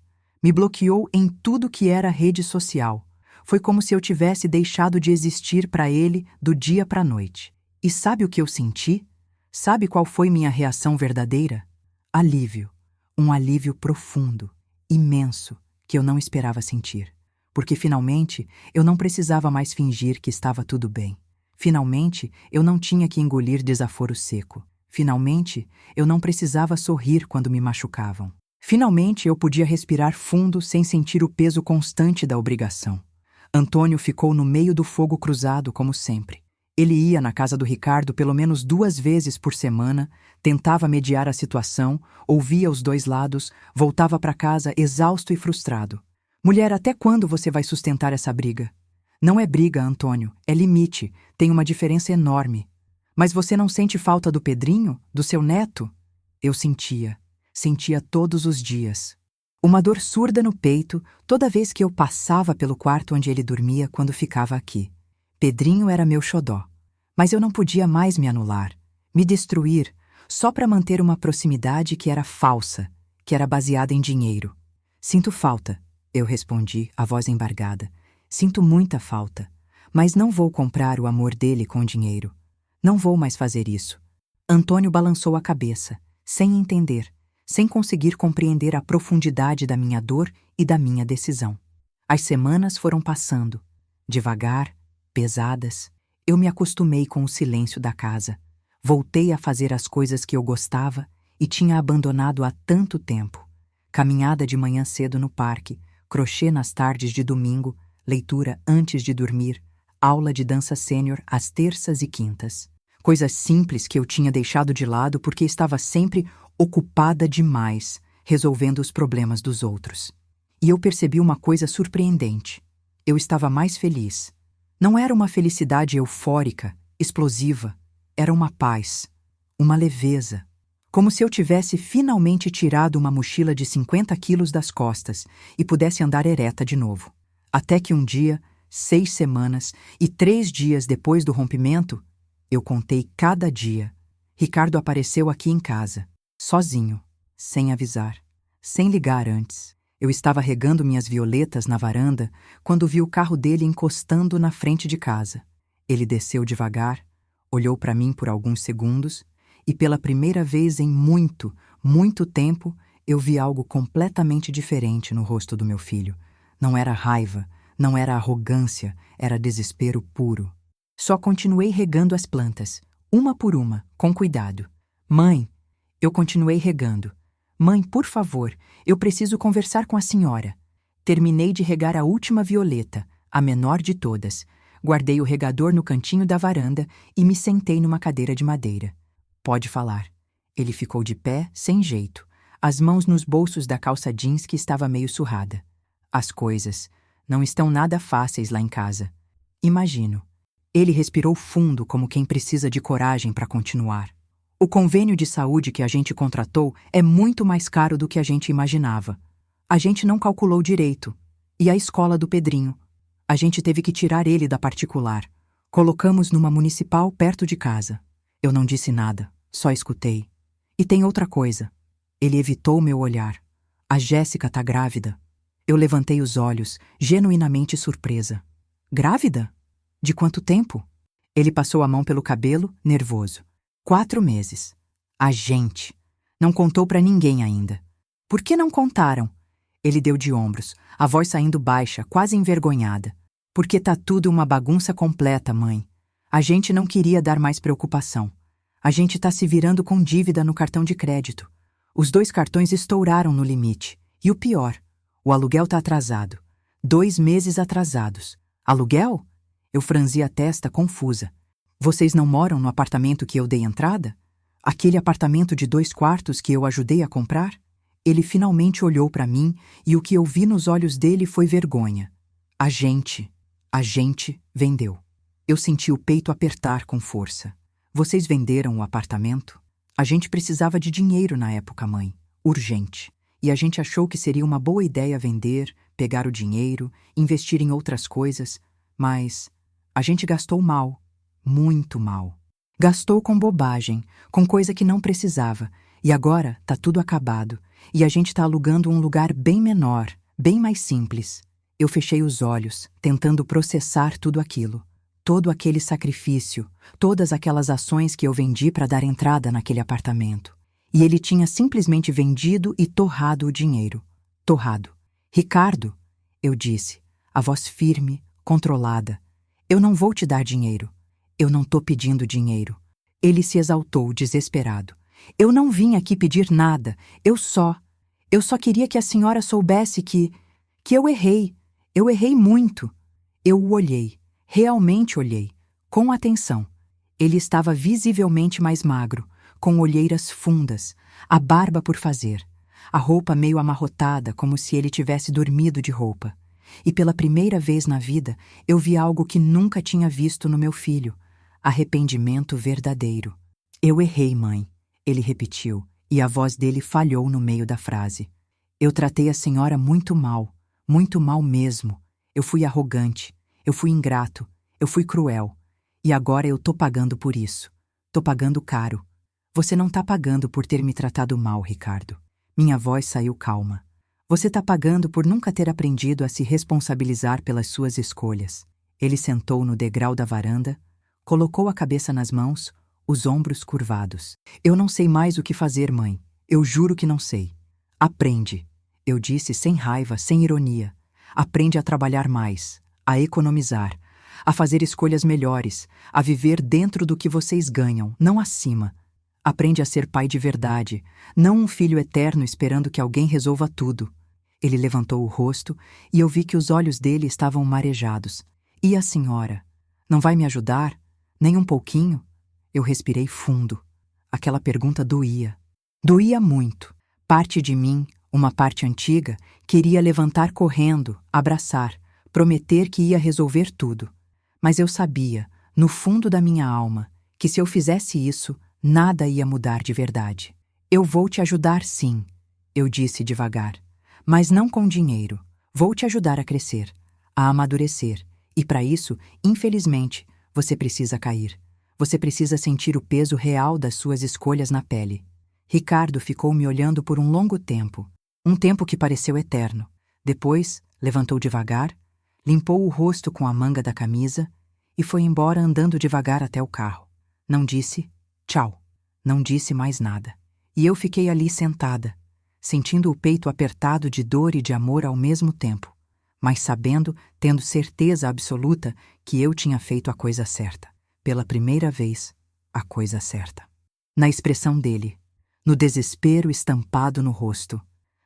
Me bloqueou em tudo que era rede social. Foi como se eu tivesse deixado de existir para ele do dia para a noite. E sabe o que eu senti? Sabe qual foi minha reação verdadeira? Alívio. Um alívio profundo, imenso, que eu não esperava sentir. Porque finalmente eu não precisava mais fingir que estava tudo bem. Finalmente eu não tinha que engolir desaforo seco. Finalmente eu não precisava sorrir quando me machucavam. Finalmente eu podia respirar fundo sem sentir o peso constante da obrigação. Antônio ficou no meio do fogo cruzado como sempre. Ele ia na casa do Ricardo pelo menos 2 vezes por semana, tentava mediar a situação, ouvia os dois lados, voltava para casa exausto e frustrado. Mulher, até quando você vai sustentar essa briga? Não é briga, Antônio, é limite, tem uma diferença enorme. Mas você não sente falta do Pedrinho, do seu neto? Eu sentia todos os dias. Uma dor surda no peito toda vez que eu passava pelo quarto onde ele dormia quando ficava aqui. Pedrinho era meu xodó, mas eu não podia mais me anular, me destruir, só para manter uma proximidade que era falsa, que era baseada em dinheiro. Sinto falta, eu respondi, a voz embargada. Sinto muita falta, mas não vou comprar o amor dele com dinheiro. Não vou mais fazer isso. Antônio balançou a cabeça, sem entender, sem conseguir compreender a profundidade da minha dor e da minha decisão. As semanas foram passando, devagar, pesadas. Eu me acostumei com o silêncio da casa. Voltei a fazer as coisas que eu gostava e tinha abandonado há tanto tempo. Caminhada de manhã cedo no parque, crochê nas tardes de domingo, leitura antes de dormir, aula de dança sênior às terças e quintas. Coisas simples que eu tinha deixado de lado porque estava sempre ocupada demais, resolvendo os problemas dos outros. E eu percebi uma coisa surpreendente. Eu estava mais feliz. Não era uma felicidade eufórica, explosiva. Era uma paz, uma leveza. Como se eu tivesse finalmente tirado uma mochila de 50 quilos das costas e pudesse andar ereta de novo. Até que um dia, 6 semanas e 3 dias depois do rompimento, eu contei cada dia. Ricardo apareceu aqui em casa, sozinho, sem avisar, sem ligar antes. Eu estava regando minhas violetas na varanda quando vi o carro dele encostando na frente de casa. Ele desceu devagar, olhou para mim por alguns segundos e pela primeira vez em muito, muito tempo, eu vi algo completamente diferente no rosto do meu filho. Não era raiva, não era arrogância, era desespero puro. Só continuei regando as plantas, uma por uma, com cuidado. Mãe, eu continuei regando. Mãe, por favor, eu preciso conversar com a senhora. Terminei de regar a última violeta, a menor de todas. Guardei o regador no cantinho da varanda e me sentei numa cadeira de madeira. Pode falar. Ele ficou de pé, sem jeito, as mãos nos bolsos da calça jeans que estava meio surrada. As coisas não estão nada fáceis lá em casa. Imagino. Ele respirou fundo como quem precisa de coragem para continuar. O convênio de saúde que a gente contratou é muito mais caro do que a gente imaginava. A gente não calculou direito. E a escola do Pedrinho? A gente teve que tirar ele da particular. Colocamos numa municipal perto de casa. Eu não disse nada, só escutei. E tem outra coisa. Ele evitou meu olhar. A Jéssica tá grávida. Eu levantei os olhos, genuinamente surpresa. Grávida? De quanto tempo? Ele passou a mão pelo cabelo, nervoso. 4 meses. A gente. Não contou pra ninguém ainda. Por que não contaram? Ele deu de ombros, a voz saindo baixa, quase envergonhada. Porque tá tudo uma bagunça completa, mãe. A gente não queria dar mais preocupação. A gente tá se virando com dívida no cartão de crédito. Os 2 cartões estouraram no limite. E o pior, o aluguel tá atrasado. 2 meses atrasados. Aluguel? Eu franzi a testa, confusa. Vocês não moram no apartamento que eu dei entrada? Aquele apartamento de 2 quartos que eu ajudei a comprar? Ele finalmente olhou para mim e o que eu vi nos olhos dele foi vergonha. A gente vendeu. Eu senti o peito apertar com força. Vocês venderam o apartamento? A gente precisava de dinheiro na época, mãe. Urgente. E a gente achou que seria uma boa ideia vender, pegar o dinheiro, investir em outras coisas. Mas a gente gastou mal. Muito mal. Gastou com bobagem, com coisa que não precisava. E agora tá tudo acabado. E a gente tá alugando um lugar bem menor, bem mais simples. Eu fechei os olhos, tentando processar tudo aquilo. Todo aquele sacrifício, todas aquelas ações que eu vendi para dar entrada naquele apartamento. E ele tinha simplesmente vendido e torrado o dinheiro. Torrado. Ricardo, eu disse, a voz firme, controlada. Eu não vou te dar dinheiro. Eu não tô pedindo dinheiro. Ele se exaltou, desesperado. Eu não vim aqui pedir nada. Eu só queria que a senhora soubesse que eu errei. Eu errei muito. Eu o olhei. Realmente olhei, com atenção. Ele estava visivelmente mais magro, com olheiras fundas, a barba por fazer, a roupa meio amarrotada, como se ele tivesse dormido de roupa. E pela primeira vez na vida, eu vi algo que nunca tinha visto no meu filho: arrependimento verdadeiro. Eu errei, mãe, ele repetiu, e a voz dele falhou no meio da frase. Eu tratei a senhora muito mal mesmo. Eu fui arrogante. Eu fui ingrato, eu fui cruel. E agora eu tô pagando por isso. Tô pagando caro. Você não tá pagando por ter me tratado mal, Ricardo. Minha voz saiu calma. Você tá pagando por nunca ter aprendido a se responsabilizar pelas suas escolhas. Ele sentou no degrau da varanda, colocou a cabeça nas mãos, os ombros curvados. Eu não sei mais o que fazer, mãe. Eu juro que não sei. Aprende. Eu disse sem raiva, sem ironia. Aprende a trabalhar mais, a economizar, a fazer escolhas melhores, a viver dentro do que vocês ganham, não acima. Aprende a ser pai de verdade, não um filho eterno esperando que alguém resolva tudo. Ele levantou o rosto e eu vi que os olhos dele estavam marejados. E a senhora? Não vai me ajudar? Nem um pouquinho? Eu respirei fundo. Aquela pergunta doía. Doía muito. Parte de mim, uma parte antiga, queria levantar correndo, abraçar, prometer que ia resolver tudo. Mas eu sabia, no fundo da minha alma, que se eu fizesse isso, nada ia mudar de verdade. Eu vou te ajudar sim, eu disse devagar. Mas não com dinheiro. Vou te ajudar a crescer, a amadurecer. E para isso, infelizmente, você precisa cair. Você precisa sentir o peso real das suas escolhas na pele. Ricardo ficou me olhando por um longo tempo. Um tempo que pareceu eterno. Depois, levantou devagar, limpou o rosto com a manga da camisa e foi embora andando devagar até o carro. Não disse tchau. Não disse mais nada. E eu fiquei ali sentada, sentindo o peito apertado de dor e de amor ao mesmo tempo, mas sabendo, tendo certeza absoluta, que eu tinha feito a coisa certa. Pela primeira vez, a coisa certa. Na expressão dele, no desespero estampado no rosto,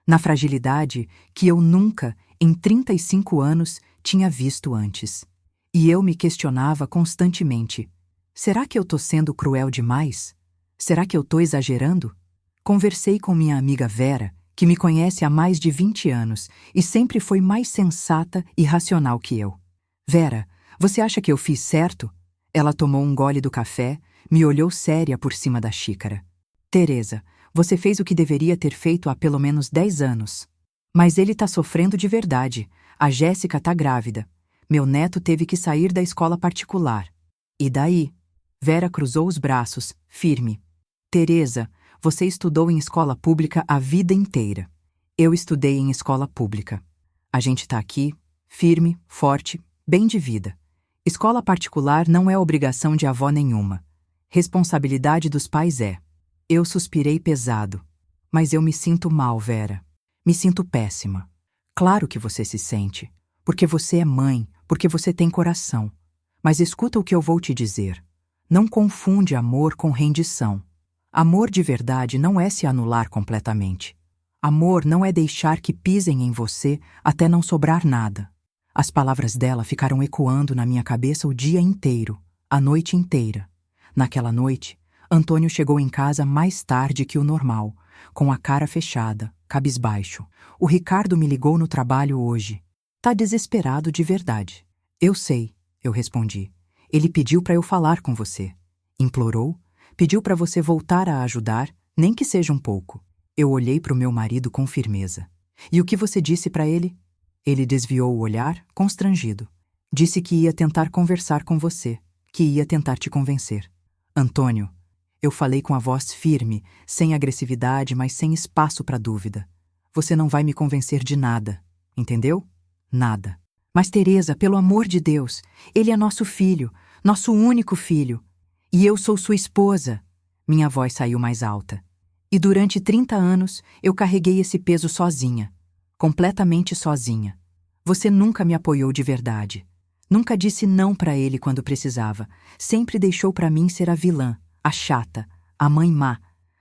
na fragilidade que eu nunca, em 35 anos, tinha visto antes. E eu me questionava constantemente: será que eu tô sendo cruel demais? Será que eu tô exagerando? Conversei com minha amiga Vera, que me conhece há mais de 20 anos e sempre foi mais sensata e racional que eu. Vera, você acha que eu fiz certo? Ela tomou um gole do café, me olhou séria por cima da xícara. Teresa, você fez o que deveria ter feito há pelo menos 10 anos. Mas ele tá sofrendo de verdade. A Jéssica tá grávida. Meu neto teve que sair da escola particular. E daí? Vera cruzou os braços, firme. Teresa, você estudou em escola pública a vida inteira. Eu estudei em escola pública. A gente tá aqui, firme, forte, bem de vida. Escola particular não é obrigação de avó nenhuma. Responsabilidade dos pais é. Eu suspirei pesado. Mas eu me sinto mal, Vera. Me sinto péssima. Claro que você se sente. Porque você é mãe, porque você tem coração. Mas escuta o que eu vou te dizer. Não confunde amor com rendição. Amor de verdade não é se anular completamente. Amor não é deixar que pisem em você até não sobrar nada. As palavras dela ficaram ecoando na minha cabeça o dia inteiro, a noite inteira. Naquela noite, Antônio chegou em casa mais tarde que o normal, com a cara fechada, cabisbaixo. O Ricardo me ligou no trabalho hoje. Tá desesperado de verdade. Eu sei, eu respondi. Ele pediu para eu falar com você. Implorou, pediu para você voltar a ajudar, nem que seja um pouco. Eu olhei para o meu marido com firmeza. E o que você disse para ele? Ele desviou o olhar, constrangido. Disse que ia tentar conversar com você, que ia tentar te convencer. Antônio, eu falei com a voz firme, sem agressividade, mas sem espaço para dúvida. Você não vai me convencer de nada, entendeu? Nada. Mas Teresa, pelo amor de Deus, ele é nosso filho, nosso único filho. E eu sou sua esposa. Minha voz saiu mais alta. E durante 30 anos eu carreguei esse peso sozinha. Completamente sozinha. Você nunca me apoiou de verdade. Nunca disse não para ele quando precisava. Sempre deixou para mim ser a vilã, a chata, a mãe má.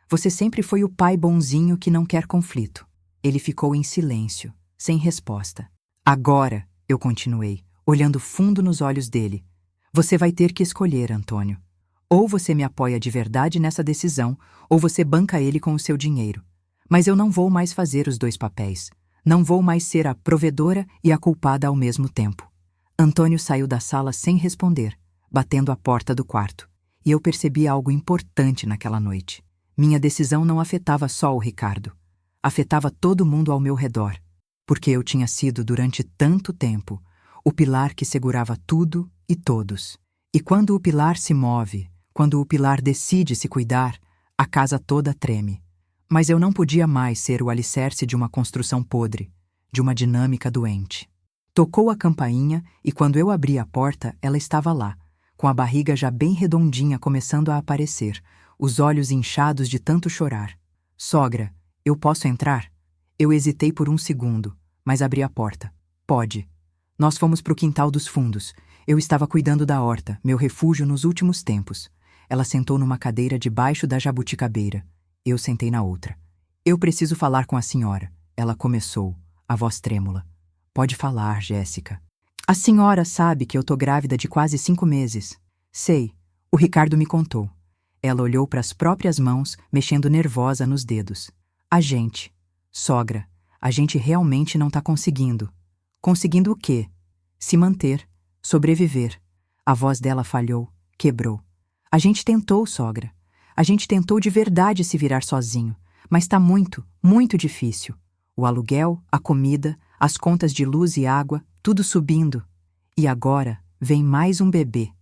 Você sempre foi o pai bonzinho que não quer conflito. Ele ficou em silêncio, sem resposta. Agora, eu continuei, olhando fundo nos olhos dele. Você vai ter que escolher, Antônio. Ou você me apoia de verdade nessa decisão, ou você banca ele com o seu dinheiro. Mas eu não vou mais fazer os dois papéis. Não vou mais ser a provedora e a culpada ao mesmo tempo. Antônio saiu da sala sem responder, batendo a porta do quarto. E eu percebi algo importante naquela noite. Minha decisão não afetava só o Ricardo. Afetava todo mundo ao meu redor. Porque eu tinha sido, durante tanto tempo, o pilar que segurava tudo e todos. E quando o pilar se move, quando o pilar decide se cuidar, a casa toda treme. Mas eu não podia mais ser o alicerce de uma construção podre, de uma dinâmica doente. Tocou a campainha e quando eu abri a porta, ela estava lá, com a barriga já bem redondinha começando a aparecer, os olhos inchados de tanto chorar. Sogra, eu posso entrar? Eu hesitei por um segundo, mas abri a porta. Pode. Nós fomos para o quintal dos fundos. Eu estava cuidando da horta, meu refúgio nos últimos tempos. Ela sentou numa cadeira debaixo da jabuticabeira. Eu sentei na outra. Eu preciso falar com a senhora. Ela começou, a voz trêmula. Pode falar, Jéssica. A senhora sabe que eu tô grávida de quase 5 meses. Sei, o Ricardo me contou. Ela olhou para as próprias mãos, mexendo nervosa nos dedos. Sogra, a gente realmente não tá conseguindo. Conseguindo o quê? Se manter, sobreviver. A voz dela falhou, quebrou. A gente tentou, sogra. A gente tentou de verdade se virar sozinho, mas tá muito, muito difícil. O aluguel, a comida, as contas de luz e água, tudo subindo. E agora vem mais um bebê.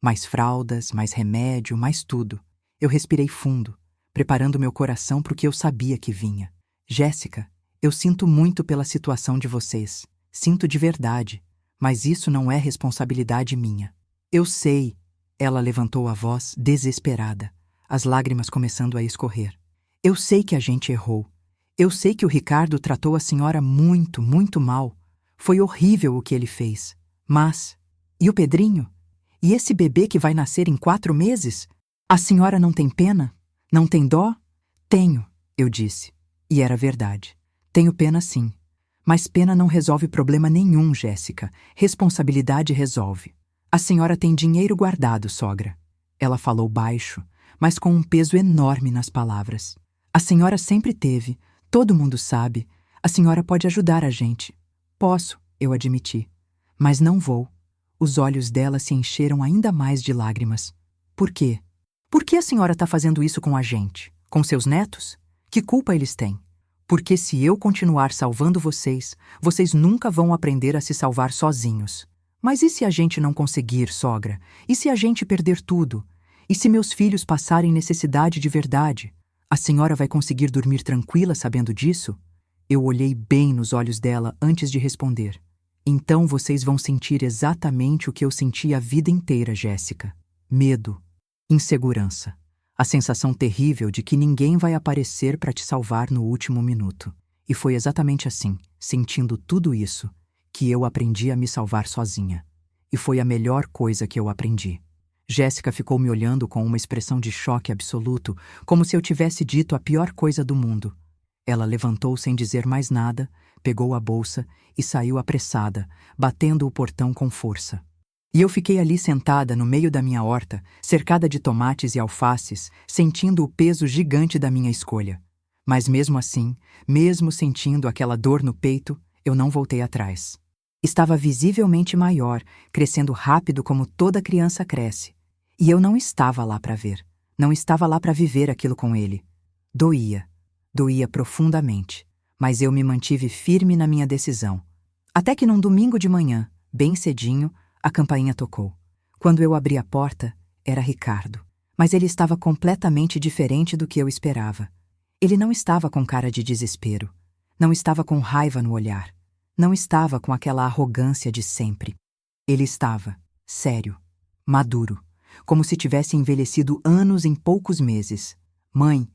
Mais fraldas, mais remédio, mais tudo. Eu respirei fundo, preparando meu coração para o que eu sabia que vinha. Jéssica, eu sinto muito pela situação de vocês. Sinto de verdade, mas isso não é responsabilidade minha. Eu sei. Ela levantou a voz, desesperada, as lágrimas começando a escorrer. Eu sei que a gente errou. Eu sei que o Ricardo tratou a senhora muito, muito mal. Foi horrível o que ele fez. Mas... E o Pedrinho? E esse bebê que vai nascer em 4 meses? A senhora não tem pena? Não tem dó? Tenho, eu disse. E era verdade. Tenho pena sim. Mas pena não resolve problema nenhum, Jéssica. Responsabilidade resolve. A senhora tem dinheiro guardado, sogra. Ela falou baixo, mas com um peso enorme nas palavras. A senhora sempre teve, todo mundo sabe. A senhora pode ajudar a gente. Posso, eu admiti. Mas não vou. Os olhos dela se encheram ainda mais de lágrimas. Por quê? Por que a senhora está fazendo isso com a gente? Com seus netos? Que culpa eles têm? Porque se eu continuar salvando vocês, vocês nunca vão aprender a se salvar sozinhos. Mas e se a gente não conseguir, sogra? E se a gente perder tudo? E se meus filhos passarem necessidade de verdade? A senhora vai conseguir dormir tranquila sabendo disso? Eu olhei bem nos olhos dela antes de responder. Então vocês vão sentir exatamente o que eu senti a vida inteira, Jéssica. Medo. Insegurança. A sensação terrível de que ninguém vai aparecer para te salvar no último minuto. E foi exatamente assim, sentindo tudo isso, que eu aprendi a me salvar sozinha. E foi a melhor coisa que eu aprendi. Jéssica ficou me olhando com uma expressão de choque absoluto, como se eu tivesse dito a pior coisa do mundo. Ela levantou sem dizer mais nada, pegou a bolsa e saiu apressada, batendo o portão com força. E eu fiquei ali sentada no meio da minha horta, cercada de tomates e alfaces, sentindo o peso gigante da minha escolha. Mas mesmo assim, mesmo sentindo aquela dor no peito, eu não voltei atrás. Estava visivelmente maior, crescendo rápido como toda criança cresce. E eu não estava lá para ver. Não estava lá para viver aquilo com ele. Doía. Doía profundamente. Mas eu me mantive firme na minha decisão. Até que num domingo de manhã, bem cedinho, a campainha tocou. Quando eu abri a porta, era Ricardo. Mas ele estava completamente diferente do que eu esperava. Ele não estava com cara de desespero. Não estava com raiva no olhar. Não estava com aquela arrogância de sempre. Ele estava sério, maduro, como se tivesse envelhecido anos em poucos meses. Mãe,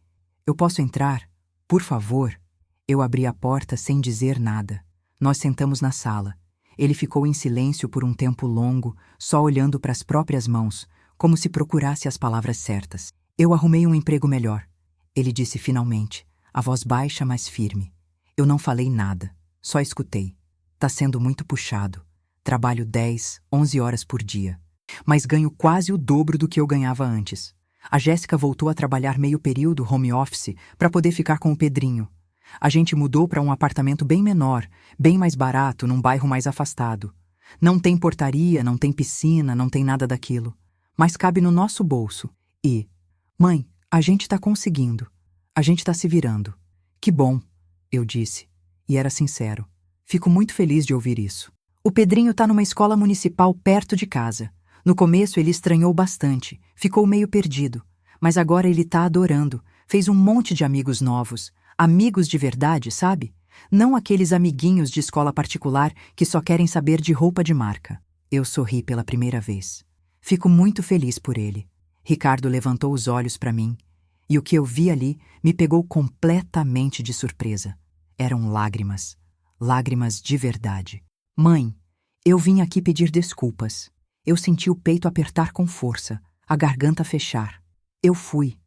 eu posso entrar? Por favor. Eu abri a porta sem dizer nada. Nós sentamos na sala. Ele ficou em silêncio por um tempo longo, só olhando para as próprias mãos, como se procurasse as palavras certas. Eu arrumei um emprego melhor. Ele disse finalmente, a voz baixa, mas firme. Eu não falei nada, só escutei. Tá sendo muito puxado. Trabalho 10, 11 horas por dia. Mas ganho quase o dobro do que eu ganhava antes. A Jéssica voltou a trabalhar meio período home office para poder ficar com o Pedrinho. A gente mudou para um apartamento bem menor, bem mais barato, num bairro mais afastado. Não tem portaria, não tem piscina, não tem nada daquilo. Mas cabe no nosso bolso. E, mãe, a gente tá conseguindo. A gente tá se virando. Que bom, eu disse. E era sincero. Fico muito feliz de ouvir isso. O Pedrinho tá numa escola municipal perto de casa. No começo ele estranhou bastante, ficou meio perdido. Mas agora ele tá adorando. Fez um monte de amigos novos. Amigos de verdade, sabe? Não aqueles amiguinhos de escola particular que só querem saber de roupa de marca. Eu sorri pela primeira vez. Fico muito feliz por ele. Ricardo levantou os olhos para mim, e o que eu vi ali me pegou completamente de surpresa. Eram lágrimas. Lágrimas de verdade. Mãe, eu vim aqui pedir desculpas. Eu senti o peito apertar com força, a garganta fechar. Eu fui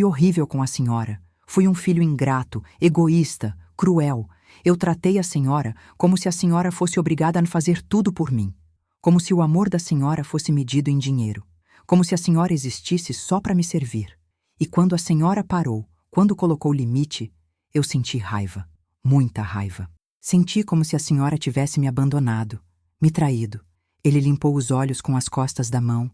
horrível com a senhora. Fui um filho ingrato, egoísta, cruel. Eu tratei a senhora como se a senhora fosse obrigada a fazer tudo por mim. Como se o amor da senhora fosse medido em dinheiro. Como se a senhora existisse só para me servir. E quando a senhora parou, quando colocou limite, eu senti raiva. Muita raiva. Senti como se a senhora tivesse me abandonado, me traído. Ele limpou os olhos com as costas da mão,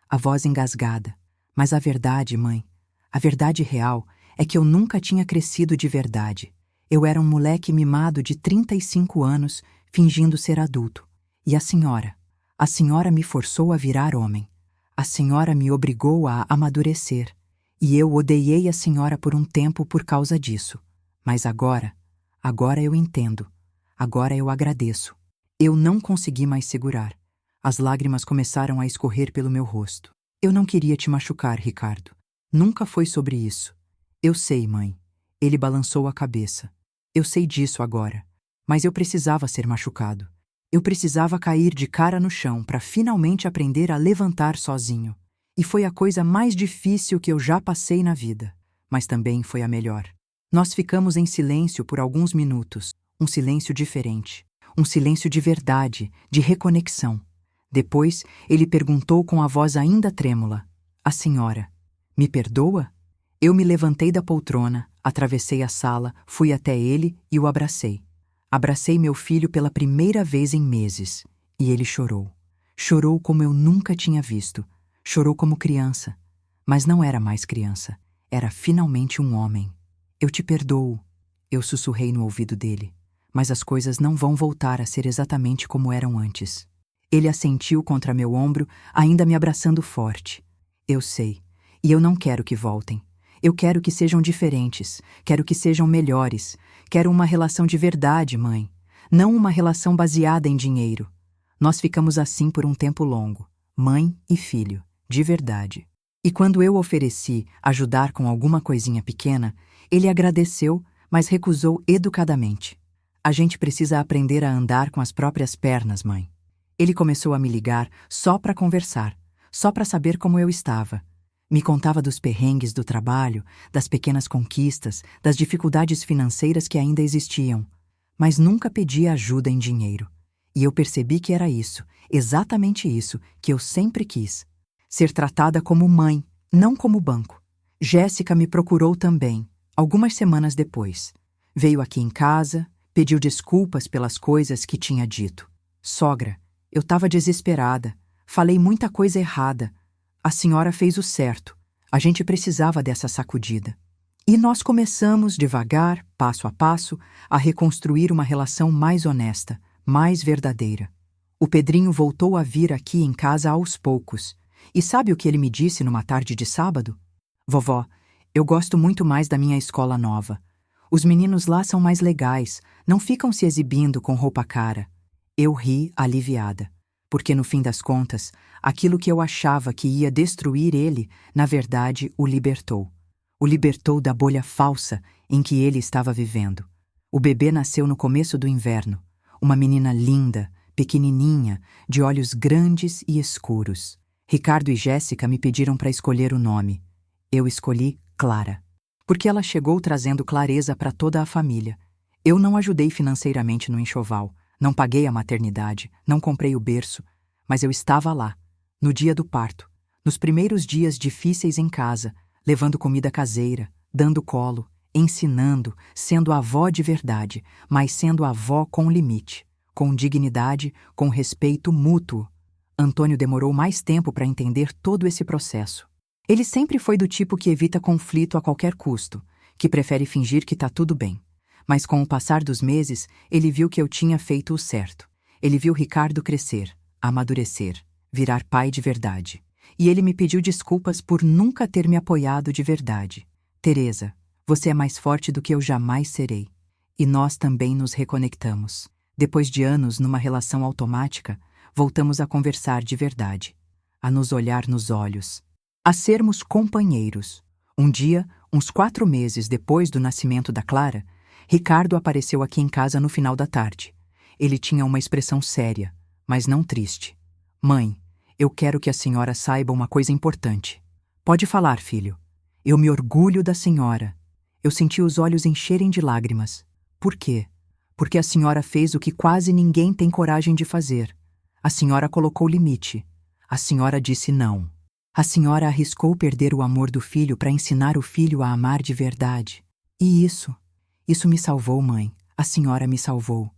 a voz engasgada. Mas a verdade, mãe, a verdade real é que eu nunca tinha crescido de verdade. Eu era um moleque mimado de 35 anos, fingindo ser adulto. E a senhora me forçou a virar homem. A senhora me obrigou a amadurecer. E eu odiei a senhora por um tempo por causa disso. Mas agora eu entendo. Agora eu agradeço. Eu não consegui mais segurar. As lágrimas começaram a escorrer pelo meu rosto. Eu não queria te machucar, Ricardo. Nunca foi sobre isso. Eu sei, mãe. Ele balançou a cabeça. Eu sei disso agora. Mas eu precisava ser machucado. Eu precisava cair de cara no chão para finalmente aprender a levantar sozinho. E foi a coisa mais difícil que eu já passei na vida. Mas também foi a melhor. Nós ficamos em silêncio por alguns minutos. Um silêncio diferente. Um silêncio de verdade, de reconexão. Depois, ele perguntou com a voz ainda trêmula: A senhora me perdoa? Eu me levantei da poltrona, atravessei a sala, fui até ele e o abracei. Abracei meu filho pela primeira vez em meses. E ele chorou. Chorou como eu nunca tinha visto. Chorou como criança. Mas não era mais criança. Era finalmente um homem. Eu te perdoo. Eu sussurrei no ouvido dele. Mas as coisas não vão voltar a ser exatamente como eram antes. Ele assentiu contra meu ombro, ainda me abraçando forte. Eu sei. E eu não quero que voltem. Eu quero que sejam diferentes. Quero que sejam melhores. Quero uma relação de verdade, mãe. Não uma relação baseada em dinheiro. Nós ficamos assim por um tempo longo. Mãe e filho. De verdade. E quando eu ofereci ajudar com alguma coisinha pequena, ele agradeceu, mas recusou educadamente. A gente precisa aprender a andar com as próprias pernas, mãe. Ele começou a me ligar só para conversar, só para saber como eu estava. Me contava dos perrengues do trabalho, das pequenas conquistas, das dificuldades financeiras que ainda existiam. Mas nunca pedia ajuda em dinheiro. E eu percebi que era isso, exatamente isso, que eu sempre quis. Ser tratada como mãe, não como banco. Jéssica me procurou também, algumas semanas depois. Veio aqui em casa, pediu desculpas pelas coisas que tinha dito. Sogra, eu estava desesperada, falei muita coisa errada. A senhora fez o certo. A gente precisava dessa sacudida. E nós começamos, devagar, passo a passo, a reconstruir uma relação mais honesta, mais verdadeira. O Pedrinho voltou a vir aqui em casa aos poucos. E sabe o que ele me disse numa tarde de sábado? Vovó, eu gosto muito mais da minha escola nova. Os meninos lá são mais legais, não ficam se exibindo com roupa cara. Eu ri, aliviada. Porque no fim das contas, aquilo que eu achava que ia destruir ele, na verdade, o libertou. O libertou da bolha falsa em que ele estava vivendo. O bebê nasceu no começo do inverno. Uma menina linda, pequenininha, de olhos grandes e escuros. Ricardo e Jéssica me pediram para escolher o nome. Eu escolhi Clara. Porque ela chegou trazendo clareza para toda a família. Eu não ajudei financeiramente no enxoval. Não paguei a maternidade, não comprei o berço, mas eu estava lá, no dia do parto, nos primeiros dias difíceis em casa, levando comida caseira, dando colo, ensinando, sendo avó de verdade, mas sendo avó com limite, com dignidade, com respeito mútuo. Antônio demorou mais tempo para entender todo esse processo. Ele sempre foi do tipo que evita conflito a qualquer custo, que prefere fingir que está tudo bem. Mas com o passar dos meses, ele viu que eu tinha feito o certo. Ele viu Ricardo crescer, amadurecer, virar pai de verdade. E ele me pediu desculpas por nunca ter me apoiado de verdade. Teresa, você é mais forte do que eu jamais serei. E nós também nos reconectamos. Depois de anos numa relação automática, voltamos a conversar de verdade, a nos olhar nos olhos, a sermos companheiros. Um dia, uns 4 meses depois do nascimento da Clara, Ricardo apareceu aqui em casa no final da tarde. Ele tinha uma expressão séria, mas não triste. Mãe, eu quero que a senhora saiba uma coisa importante. Pode falar, filho. Eu me orgulho da senhora. Eu senti os olhos encherem de lágrimas. Por quê? porque a senhora fez o que quase ninguém tem coragem de fazer. A senhora colocou limite. A senhora disse não. A senhora arriscou perder o amor do filho para ensinar o filho a amar de verdade. E isso me salvou, mãe. A senhora me salvou.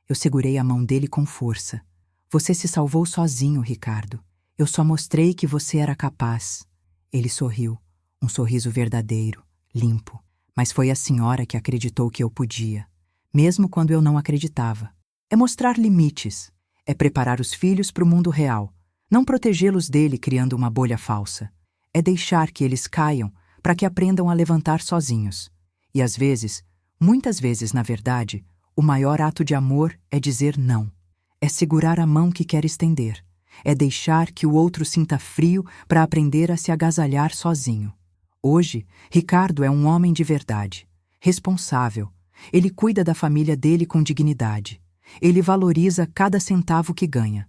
Eu segurei a mão dele com força. Você se salvou sozinho, Ricardo. Eu só mostrei que você era capaz. Ele sorriu, um sorriso verdadeiro, limpo. Mas foi a senhora que acreditou que eu podia, mesmo quando eu não acreditava. É mostrar limites. É preparar os filhos para o mundo real. Não protegê-los dele criando uma bolha falsa. É deixar que eles caiam para que aprendam a levantar sozinhos. E às vezes, muitas vezes na verdade, o maior ato de amor é dizer não. É segurar a mão que quer estender. É deixar que o outro sinta frio para aprender a se agasalhar sozinho. Hoje, Ricardo é um homem de verdade, responsável. Ele cuida da família dele com dignidade. Ele valoriza cada centavo que ganha.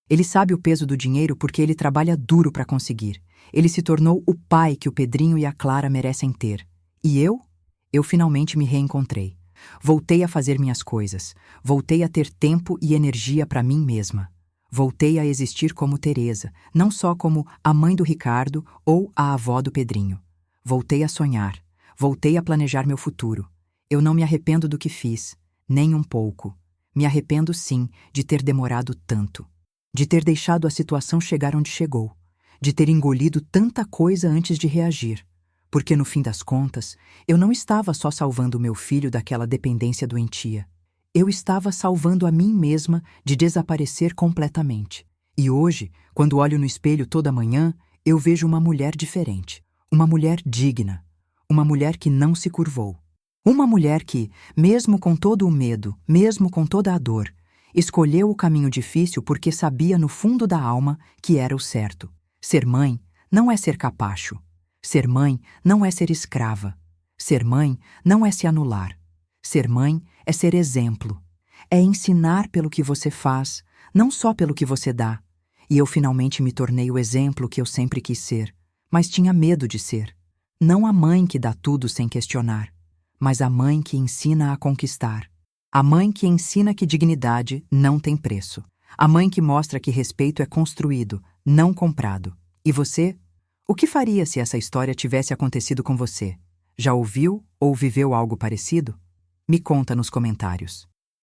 Ele sabe o peso do dinheiro porque ele trabalha duro para conseguir. Ele se tornou o pai que o Pedrinho e a Clara merecem ter. E eu? Eu finalmente me reencontrei. Voltei a fazer minhas coisas. Voltei a ter tempo e energia para mim mesma. Voltei a existir como Teresa, não só como a mãe do Ricardo ou a avó do Pedrinho. Voltei a sonhar. Voltei a planejar meu futuro. Eu não me arrependo do que fiz, nem um pouco. Me arrependo, sim, de ter demorado tanto. De ter deixado a situação chegar onde chegou. De ter engolido tanta coisa antes de reagir. Porque, no fim das contas, eu não estava só salvando meu filho daquela dependência doentia. Eu estava salvando a mim mesma de desaparecer completamente. E hoje, quando olho no espelho toda manhã, eu vejo uma mulher diferente. Uma mulher digna. Uma mulher que não se curvou. Uma mulher que, mesmo com todo o medo, mesmo com toda a dor, escolheu o caminho difícil porque sabia no fundo da alma que era o certo. Ser mãe não é ser capacho. Ser mãe não é ser escrava. Ser mãe não é se anular. Ser mãe é ser exemplo. É ensinar pelo que você faz, não só pelo que você dá. E eu finalmente me tornei o exemplo que eu sempre quis ser, mas tinha medo de ser. Não a mãe que dá tudo sem questionar, mas a mãe que ensina a conquistar. A mãe que ensina que dignidade não tem preço. A mãe que mostra que respeito é construído, não comprado. E você? O que faria se essa história tivesse acontecido com você? Já ouviu ou viveu algo parecido? Me conta nos comentários.